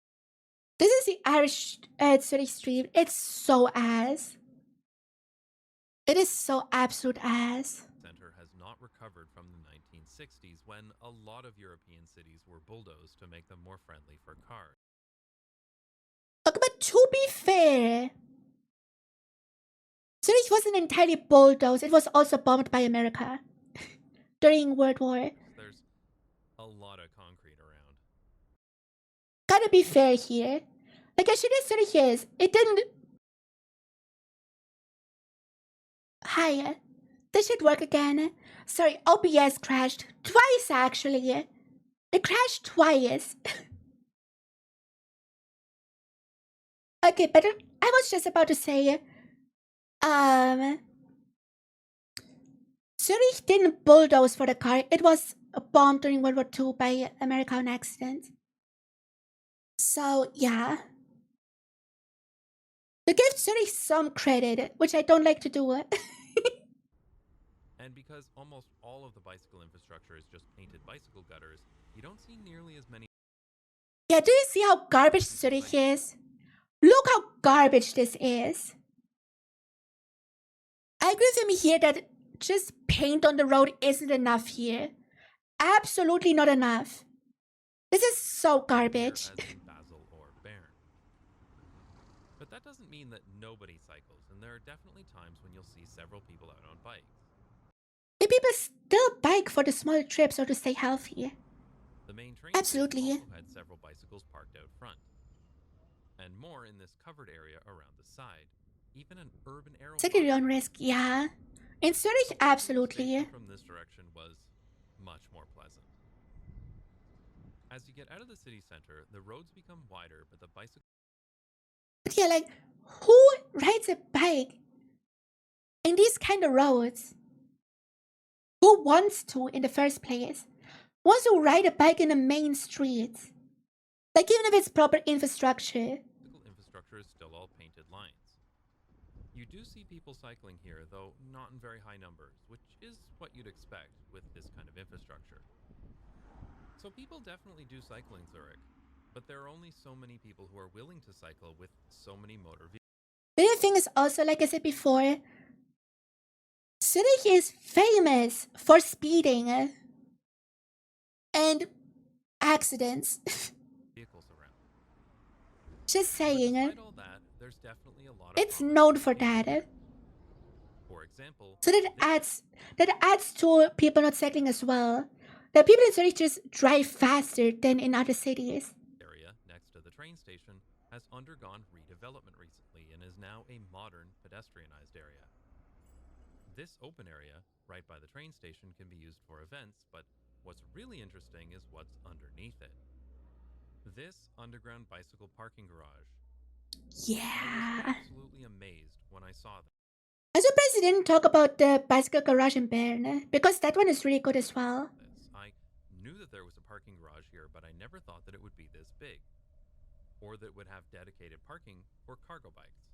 This is the Irish Zurich street. It's so ass. It is so absolute ass. Center has not recovered from the 1960s when a lot of European cities were bulldozed to make them more friendly for cars. Okay, but to be fair, Zurich wasn't entirely bulldozed. It was also bombed by America during World War. There's a lot of concrete around. Gotta be fair here. Like, as shitty as Zurich is, it didn't... Hi, this should work again. Sorry, OBS crashed. Twice, actually. It crashed twice. Okay, but I was just about to say... Zurich didn't bulldoze for the car. It was bombed during World War II by America on accident. So, yeah. To give Zurich some credit, which I don't like to do. And because almost all of the bicycle infrastructure is just painted bicycle gutters, you don't see nearly as many... Yeah, do you see how garbage Zurich is? Look how garbage this is. I agree with him here that just paint on the road isn't enough here. Absolutely not enough. This is so garbage. Basel or Bern. But that doesn't mean that nobody cycles, and there are definitely times when you'll see several people out on bikes. The people still bike for the small trips or to stay healthy. The main train Absolutely. also had several bicycles parked out front. And more in this covered area around the side. Even an urban arrow... Take your own risk, yeah. In Zurich, absolutely. From this direction was much more pleasant. As you get out of the city center, the roads become wider, but the bicycle... But yeah, like, who rides a bike in these kind of roads? Who wants to in the first place? Wants to ride a bike in the main streets? Like, even if it's proper infrastructure. Infrastructure is still all painted lines. You do see people cycling here, though not in very high numbers, which is what you'd expect with this kind of infrastructure. So people definitely do cycle in Zurich, but there are only so many people who are willing to cycle with so many motor vehicles. The other thing is also, like I said before, Zurich is famous for speeding and accidents. Vehicles around. Just saying. Despite all that, there's definitely a lot of... It's known for that. For example, So this that adds to people not cycling as well. The people in Zurich just drive faster than in other cities. area next to the train station has undergone redevelopment recently and is now a modern pedestrianized area. This open area, right by the train station, can be used for events, but what's really interesting is what's underneath it. This underground bicycle parking garage. I was Yeah. absolutely amazed when I saw that. I'm surprised you didn't talk about the bicycle garage in Bern, because that one is really good as well. I knew that there was a parking garage here, but I never thought that it would be this big, or that it would have dedicated parking for cargo bikes,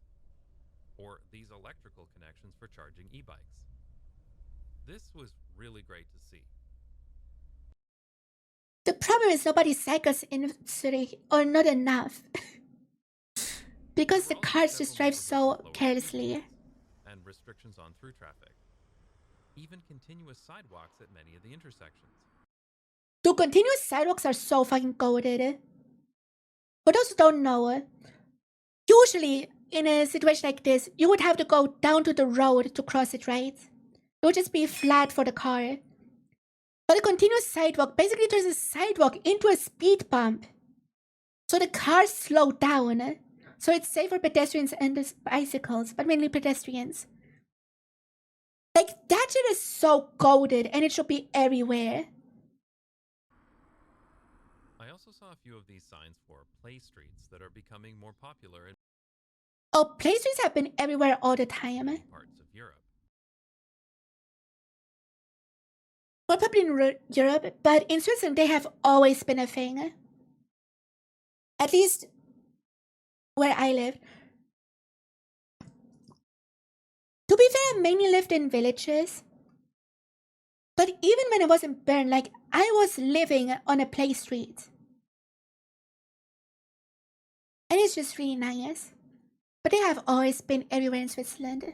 or these electrical connections for charging e-bikes. This was really great to see. The problem is nobody cycles in Zurich, or not enough. Because the cars just drive so carelessly. And restrictions on through traffic. Even continuous sidewalks at many of the intersections. The continuous sidewalks are so fucking goated. For those who don't know, usually in a situation like this, you would have to go down to the road to cross it, right? It would just be flat for the car. But a continuous sidewalk basically turns a sidewalk into a speed bump. So the cars slow down. So it's safe for pedestrians and bicycles, but mainly pedestrians. Like, that shit is so goated, and it should be everywhere. I also saw a few of these signs for play streets that are becoming more popular in Play streets have been everywhere all the time. parts of Europe. Well, probably in Europe, but in Switzerland they have always been a thing. At least where I live. To be fair, I mainly lived in villages. But even when I was in Bern, like, I was living on a play street. And it's just really nice. But they have always been everywhere in Switzerland.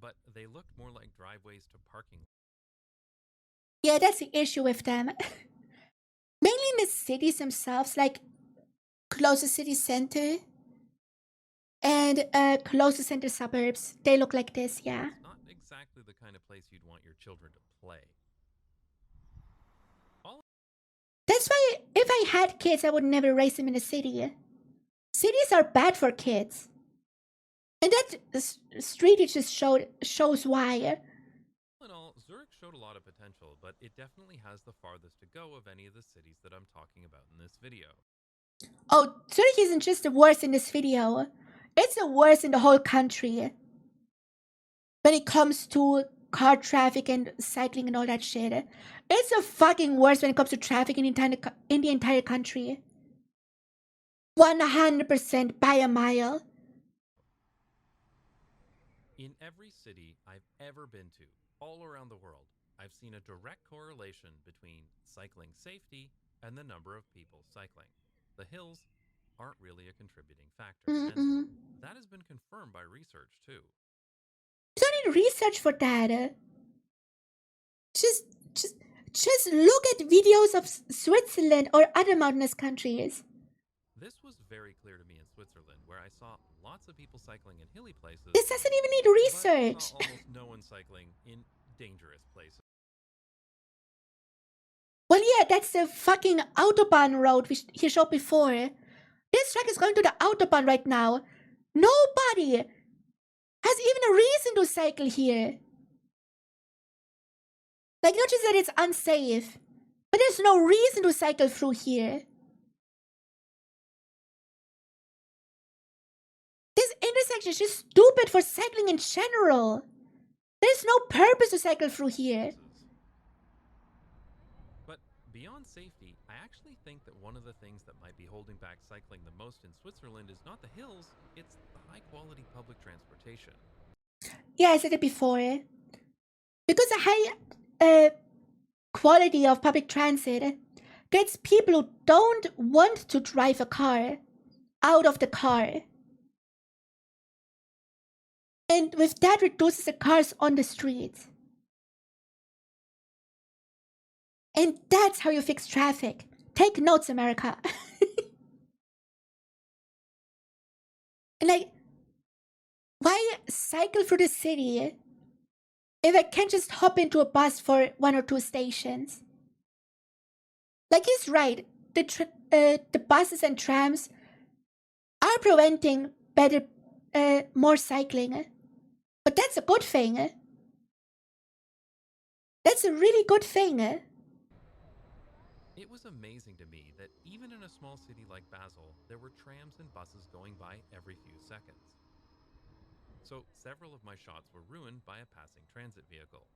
But they looked more like driveways to parking. Yeah, that's the issue with them. Mainly in the cities themselves, like close to city center and close to center suburbs. They look like this, yeah. It's not exactly the kind of place you'd want your children to play. That's why if I had kids, I would never raise them in a city. Cities are bad for kids. And that street it just shows why. All in all, Zurich showed a lot of potential, but it definitely has the farthest to go of any of the cities that I'm talking about in this video. Oh, Zurich isn't just the worst in this video. It's the worst in the whole country. When it comes to car traffic and cycling and all that shit. It's the fucking worst when it comes to traffic in the entire country. 100% by a mile. In every city I've ever been to, all around the world, I've seen a direct correlation between cycling safety and the number of people cycling. The hills aren't really a contributing factor, and that has been confirmed by research too. You don't need research for that. Just look at videos of Switzerland or other mountainous countries. This was very clear to me in Switzerland, where I saw lots of people cycling in hilly places. This doesn't even need research. But I saw almost no one cycling in dangerous places. Well, yeah, that's the fucking Autobahn road which he showed before. This track is going to the Autobahn right now. Nobody has even a reason to cycle here. Like, not just that it's unsafe, but there's no reason to cycle through here. This intersection is just stupid for cycling in general. There's no purpose to cycle through here. But beyond safety, I actually think that one of the things that might be holding back cycling the most in Switzerland is not the hills, it's the high-quality public transportation. Yeah, I said it before. Because the high quality of public transit gets people who don't want to drive a car out of the car. And with that reduces the cars on the streets. And that's how you fix traffic. Take notes, America. Like, why cycle through the city if I can't just hop into a bus for 1 or 2 stations. Like he's right, the buses and trams are preventing more cycling. But that's a good thing. That's a really good thing. It was amazing to me that even in a small city like Basel, there were trams and buses going by every few seconds. So several of my shots were ruined by a passing transit vehicle.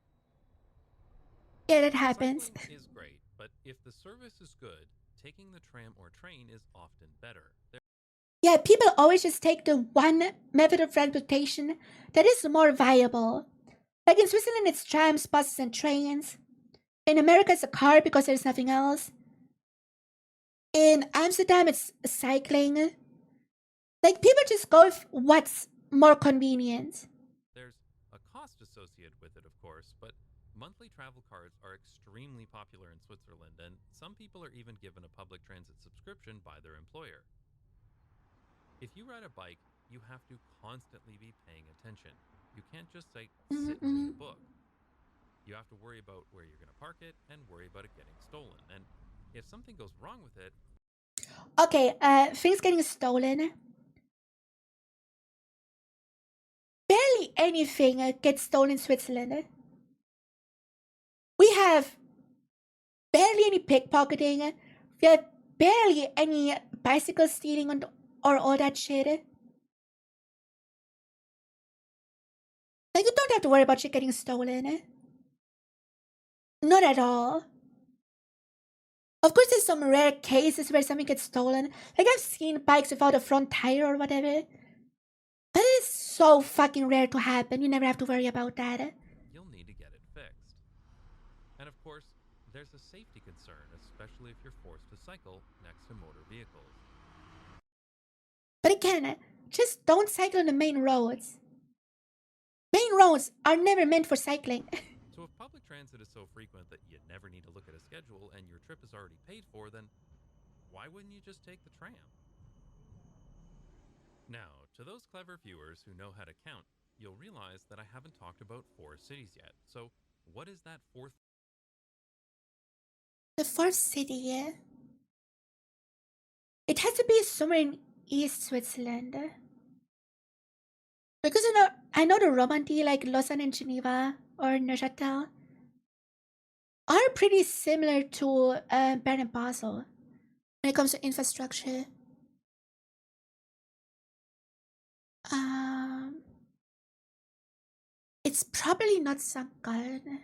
Yeah, that happens. Cycling is great, but if the service is good, taking the tram or train is often better. Yeah, people always just take the one method of transportation that is more viable. Like in Switzerland, it's trams, buses, and trains. In America, it's a car because there's nothing else. In Amsterdam, it's cycling. Like, people just go with what's more convenient. There's a cost associated with it, of course, but monthly travel cards are extremely popular in Switzerland, and some people are even given a public transit subscription by their employer. If you ride a bike, you have to constantly be paying attention. You can't just sit and read a book. You have to worry about where you're going to park it and worry about it getting stolen. And if something goes wrong with it... Okay, things getting stolen. Barely anything gets stolen in Switzerland. We have barely any pickpocketing. We have barely any bicycle stealing or all that shit. Like, you don't have to worry about shit getting stolen. Not at all. Of course, there's some rare cases where something gets stolen. Like, I've seen bikes without a front tire or whatever. But it is so fucking rare to happen. You never have to worry about that. You'll need to get it fixed. And of course, there's a safety concern, especially if you're forced to cycle next to motor vehicles. But again, just don't cycle on the main roads. Main roads are never meant for cycling. So if public transit is so frequent that you never need to look at a schedule and your trip is already paid for, then why wouldn't you just take the tram? Now, to those clever viewers who know how to count, you'll realize that I haven't talked about 4 cities yet. So what is that fourth? The fourth city, it has to be somewhere in East Switzerland. Because I know the Romandy, like Lausanne and Geneva or Neuchâtel, are pretty similar to Bern and Basel when it comes to infrastructure. It's probably not St. Gallen.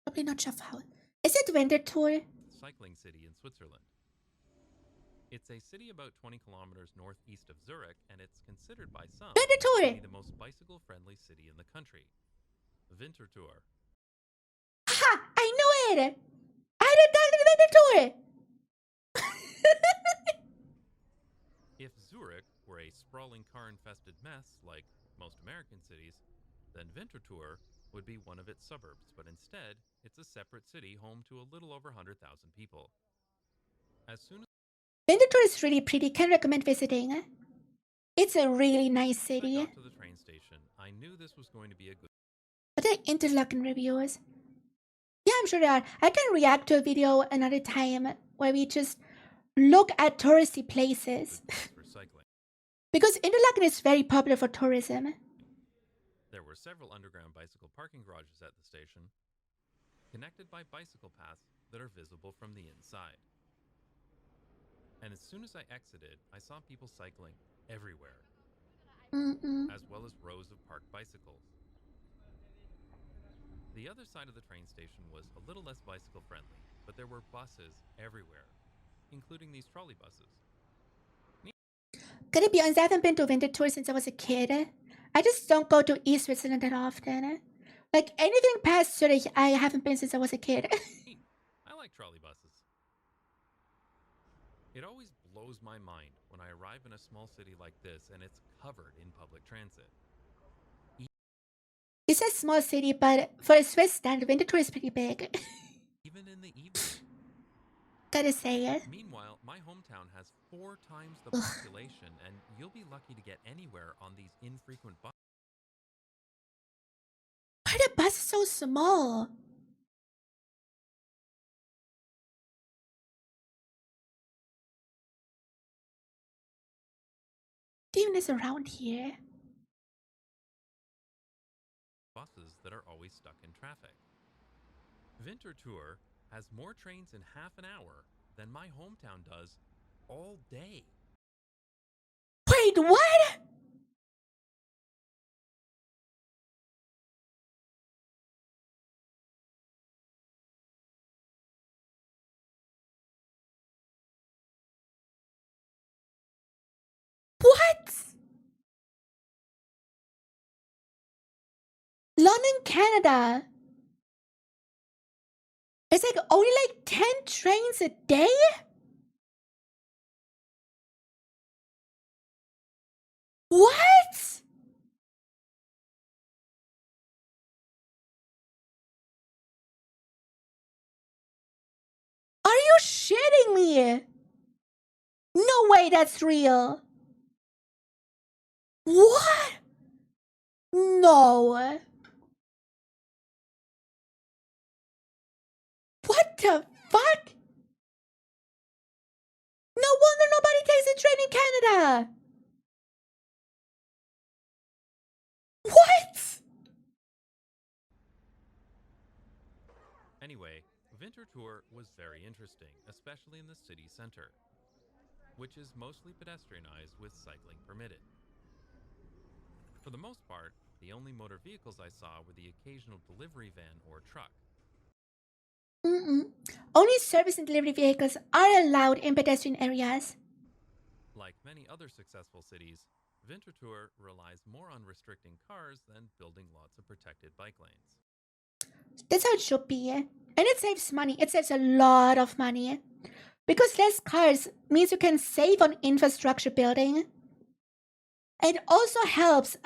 Probably not Schaffhausen. Is it Winterthur? Cycling city in Switzerland. It's a city about 20 kilometers northeast of Zurich, and it's considered by some to be the most bicycle-friendly city in the country. Winterthur. Ha! I knew it! I did Winterthur! If Zurich were a sprawling car-infested mess like most American cities, then Winterthur would be one of its suburbs, but instead, it's a separate city home to a little over 100,000 people. As soon as Winterthur is really pretty, can recommend visiting. It's a really nice city. I got to the train station, I knew this was going to be a good... Are there Interlaken reviews? Yeah, I'm sure there are. I can react to a video another time where we just look at touristy places. for cycling. Because Interlaken is very popular for tourism. There were several underground bicycle parking garages at the station, connected by bicycle paths that are visible from the inside. And as soon as I exited, I saw people cycling everywhere, as well as rows of parked bicycles. The other side of the train station was a little less bicycle friendly, but there were buses everywhere, including these trolley buses. Gotta be honest, I haven't been to Winterthur since I was a kid. I just don't go to East Switzerland that often. Like, anything past Zurich, I haven't been since I was a kid. I like trolley buses. It always blows my mind when I arrive in a small city like this and it's covered in public transit. It's a small city, but for a Swiss standard, Winterthur is pretty big. Even in the evening. Gotta say it. Meanwhile, my hometown has 4 times the population, and you'll be lucky to get anywhere on these infrequent buses. the bus is so small? Even is around here. Buses that are always stuck in traffic. Vtuber has more trains in half an hour than my hometown does all day. Wait, what? What? London, Canada. It's like only like 10 trains a day? What? Are you shitting me? No way that's real. What? No. What the fuck? No wonder nobody takes a train in Canada. What? Anyway, Vtuber was very interesting, especially in the city center, which is mostly pedestrianized with cycling permitted. For the most part, the only motor vehicles I saw were the occasional delivery van or truck. Only service and delivery vehicles are allowed in pedestrian areas. Like many other successful cities, Vtuber relies more on restricting cars than building lots of protected bike lanes. That's how it should be. And it saves money. It saves a lot of money. Because less cars means you can save on infrastructure building. It also helps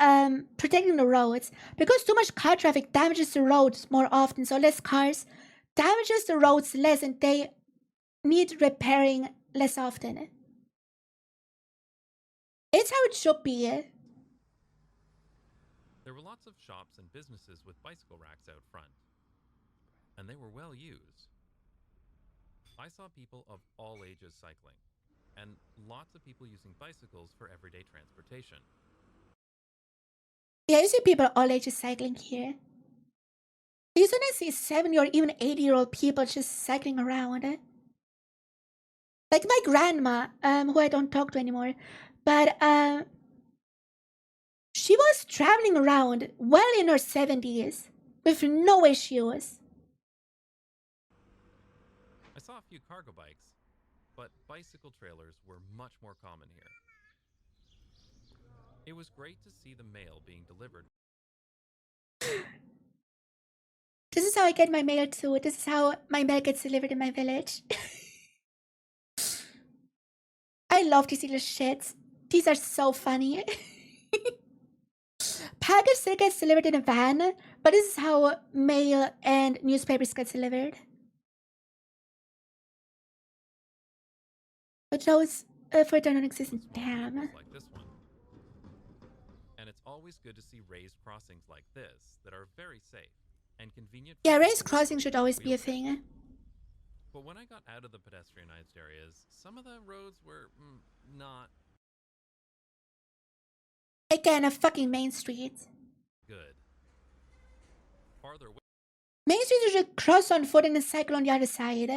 protecting the roads. Because too much car traffic damages the roads more often. So less cars damages the roads less and they need repairing less often. It's how it should be. There were lots of shops and businesses with bicycle racks out front, and they were well used. I saw people of all ages cycling, and lots of people using bicycles for everyday transportation. Yeah, you see people all ages cycling here. You sometimes see 70 or even 80-year-old people just cycling around. Like my grandma, who I don't talk to anymore, but she was traveling around well in her 70s with no issues. I saw a few cargo bikes, but bicycle trailers were much more common here. It was great to see the mail being delivered. This is how I get my mail too. This is how my mail gets delivered in my village. I love these little shits. These are so funny. Package still gets delivered in a van, but this is how mail and newspapers get delivered. But those further non-existent. Damn. Like this one. And it's always good to see raised crossings like this that are very safe and convenient. Yeah, raised crossing should always be a thing. But when I got out of the pedestrianized areas, some of the roads were not Again, a fucking main street. good. Farther away. Main street you should cross on foot and then cycle on the other side.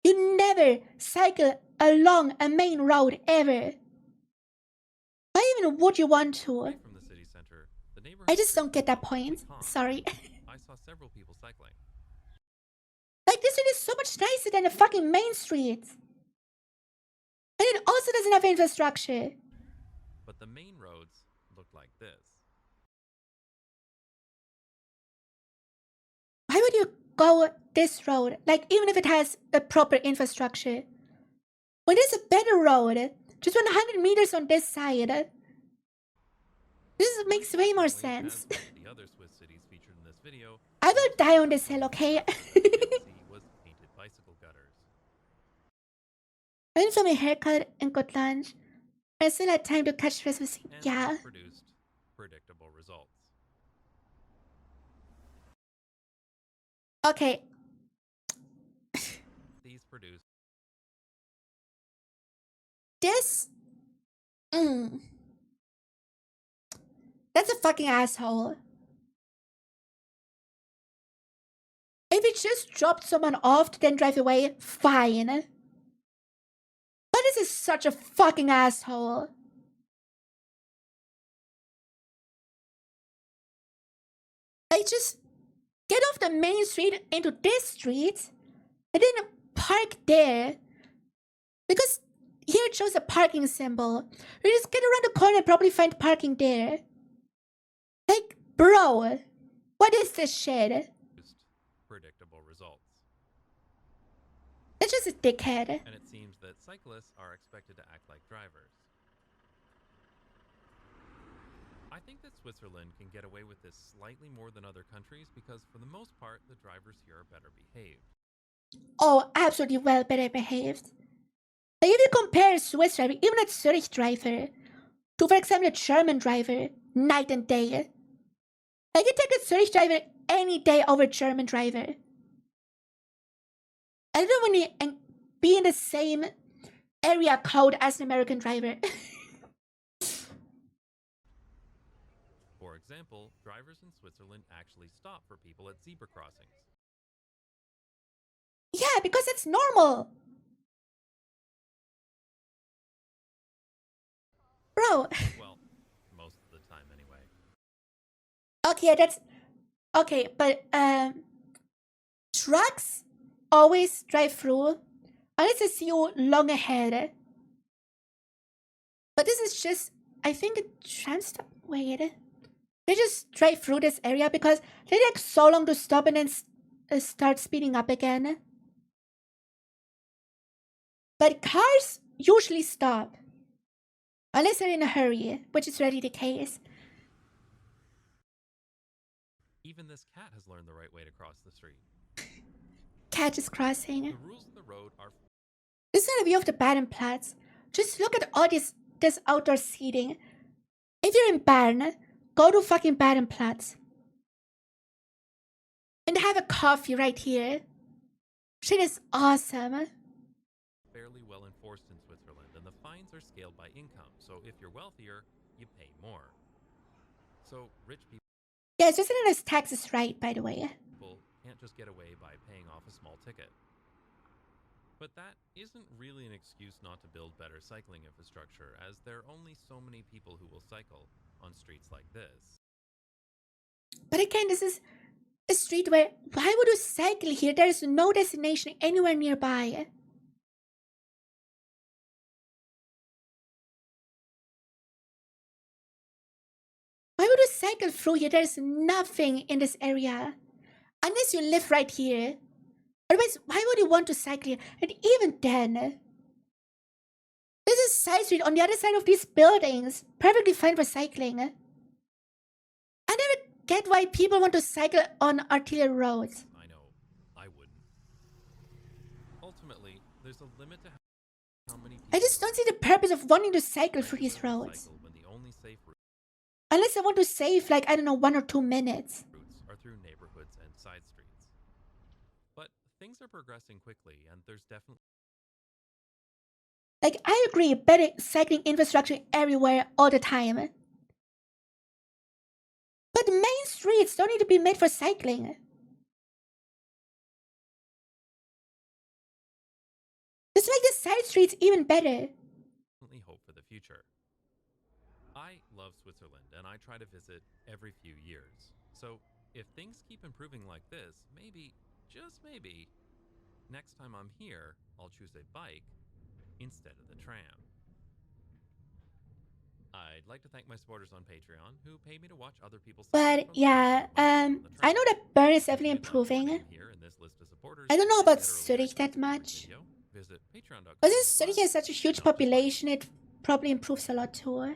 You never cycle along a main road ever. Why even would you want to? From the city center, the neighborhood I just don't get that point. Sorry. I saw several people cycling. Like, this street is so much nicer than the fucking main street. And it also doesn't have infrastructure. But the main roads looked like this. Why would you go this road? Like, even if it has a proper infrastructure. When there's a better road, just 100 meters on this side. This makes way more sense. The other Swiss cities featured in this video, I will die on this hill, okay? was painted bicycle gutters. I went for my haircut and got lunch. I still had time to catch the rest of the scene. Yeah. Produced predictable results. Okay. These produce. This. That's a fucking asshole. If he just dropped someone off to then drive away, fine. But this is such a fucking asshole. Like, just get off the main street into this street and then park there. Because here it shows a parking symbol. You just get around the corner and probably find parking there. Like, bro, what is this shit? Predictable results. That's just a dickhead. And it seems that cyclists are expected to act like drivers. I think that Switzerland can get away with this slightly more than other countries because for the most part, the drivers here are better behaved. Oh, absolutely well better behaved. Like if you compare Swiss driver, even a Zurich driver, to for example a German driver, night and day. Like you take a Zurich driver any day over a German driver. I don't want to be in the same area code as an American driver. For example, drivers in Switzerland actually stop for people at zebra crossings. Yeah, because it's normal. Bro. Well, most of the time anyway. Okay, that's... Okay, but, trucks always drive through unless they see you long ahead. But this is just... I think a tram stop... Wait. They just drive through this area because they take so long to stop and then start speeding up again. But cars usually stop. Unless they're in a hurry, which is rarely the case. Even this cat has learned the right way to cross the street. Cat is crossing. The rules of the road are... This is a view of the 𝗏𝗱𝗲𝗏. Just look at all this outdoor seating. If you're in Bern, go to fucking 𝗏𝗏𝗏𝗏. And have a coffee right here. Shit is awesome. fairly well enforced in Switzerland, and the fines are scaled by income. So if you're wealthier, you pay more. So rich people... Yeah, Switzerland has taxes right, by the way. Can't just get away by paying off a small ticket. But that isn't really an excuse not to build better cycling infrastructure, as there are only so many people who will cycle on streets like this. But again, this is a street where, why would you cycle here? There is no destination anywhere nearby. Why would you cycle through here? There is nothing in this area. Unless you live right here. Otherwise, why would you want to cycle here? And even then, this is side street on the other side of these buildings. Perfectly fine for cycling. I never get why people want to cycle on arterial roads. I know, I wouldn't. Ultimately, there's a limit to how many people... I just don't see the purpose of wanting to cycle through these roads. When the only safe Unless I want to save, like, I don't know, 1 or 2 minutes. routes are through neighborhoods and side streets. But things are progressing quickly, and there's definitely... Like, I agree, better cycling infrastructure everywhere, all the time. But main streets don't need to be made for cycling. Just make the side streets even better. Hope for the future. I love Switzerland, and I try to visit every few years. So, if things keep improving like this, maybe, just maybe, next time I'm here, I'll choose a bike instead of the tram. I'd like to thank my supporters on Patreon who pay me to watch other people's... But yeah, I know that Bern is definitely improving. I don't know about Zurich that much. But since Zurich has such a huge population, it probably improves a lot too.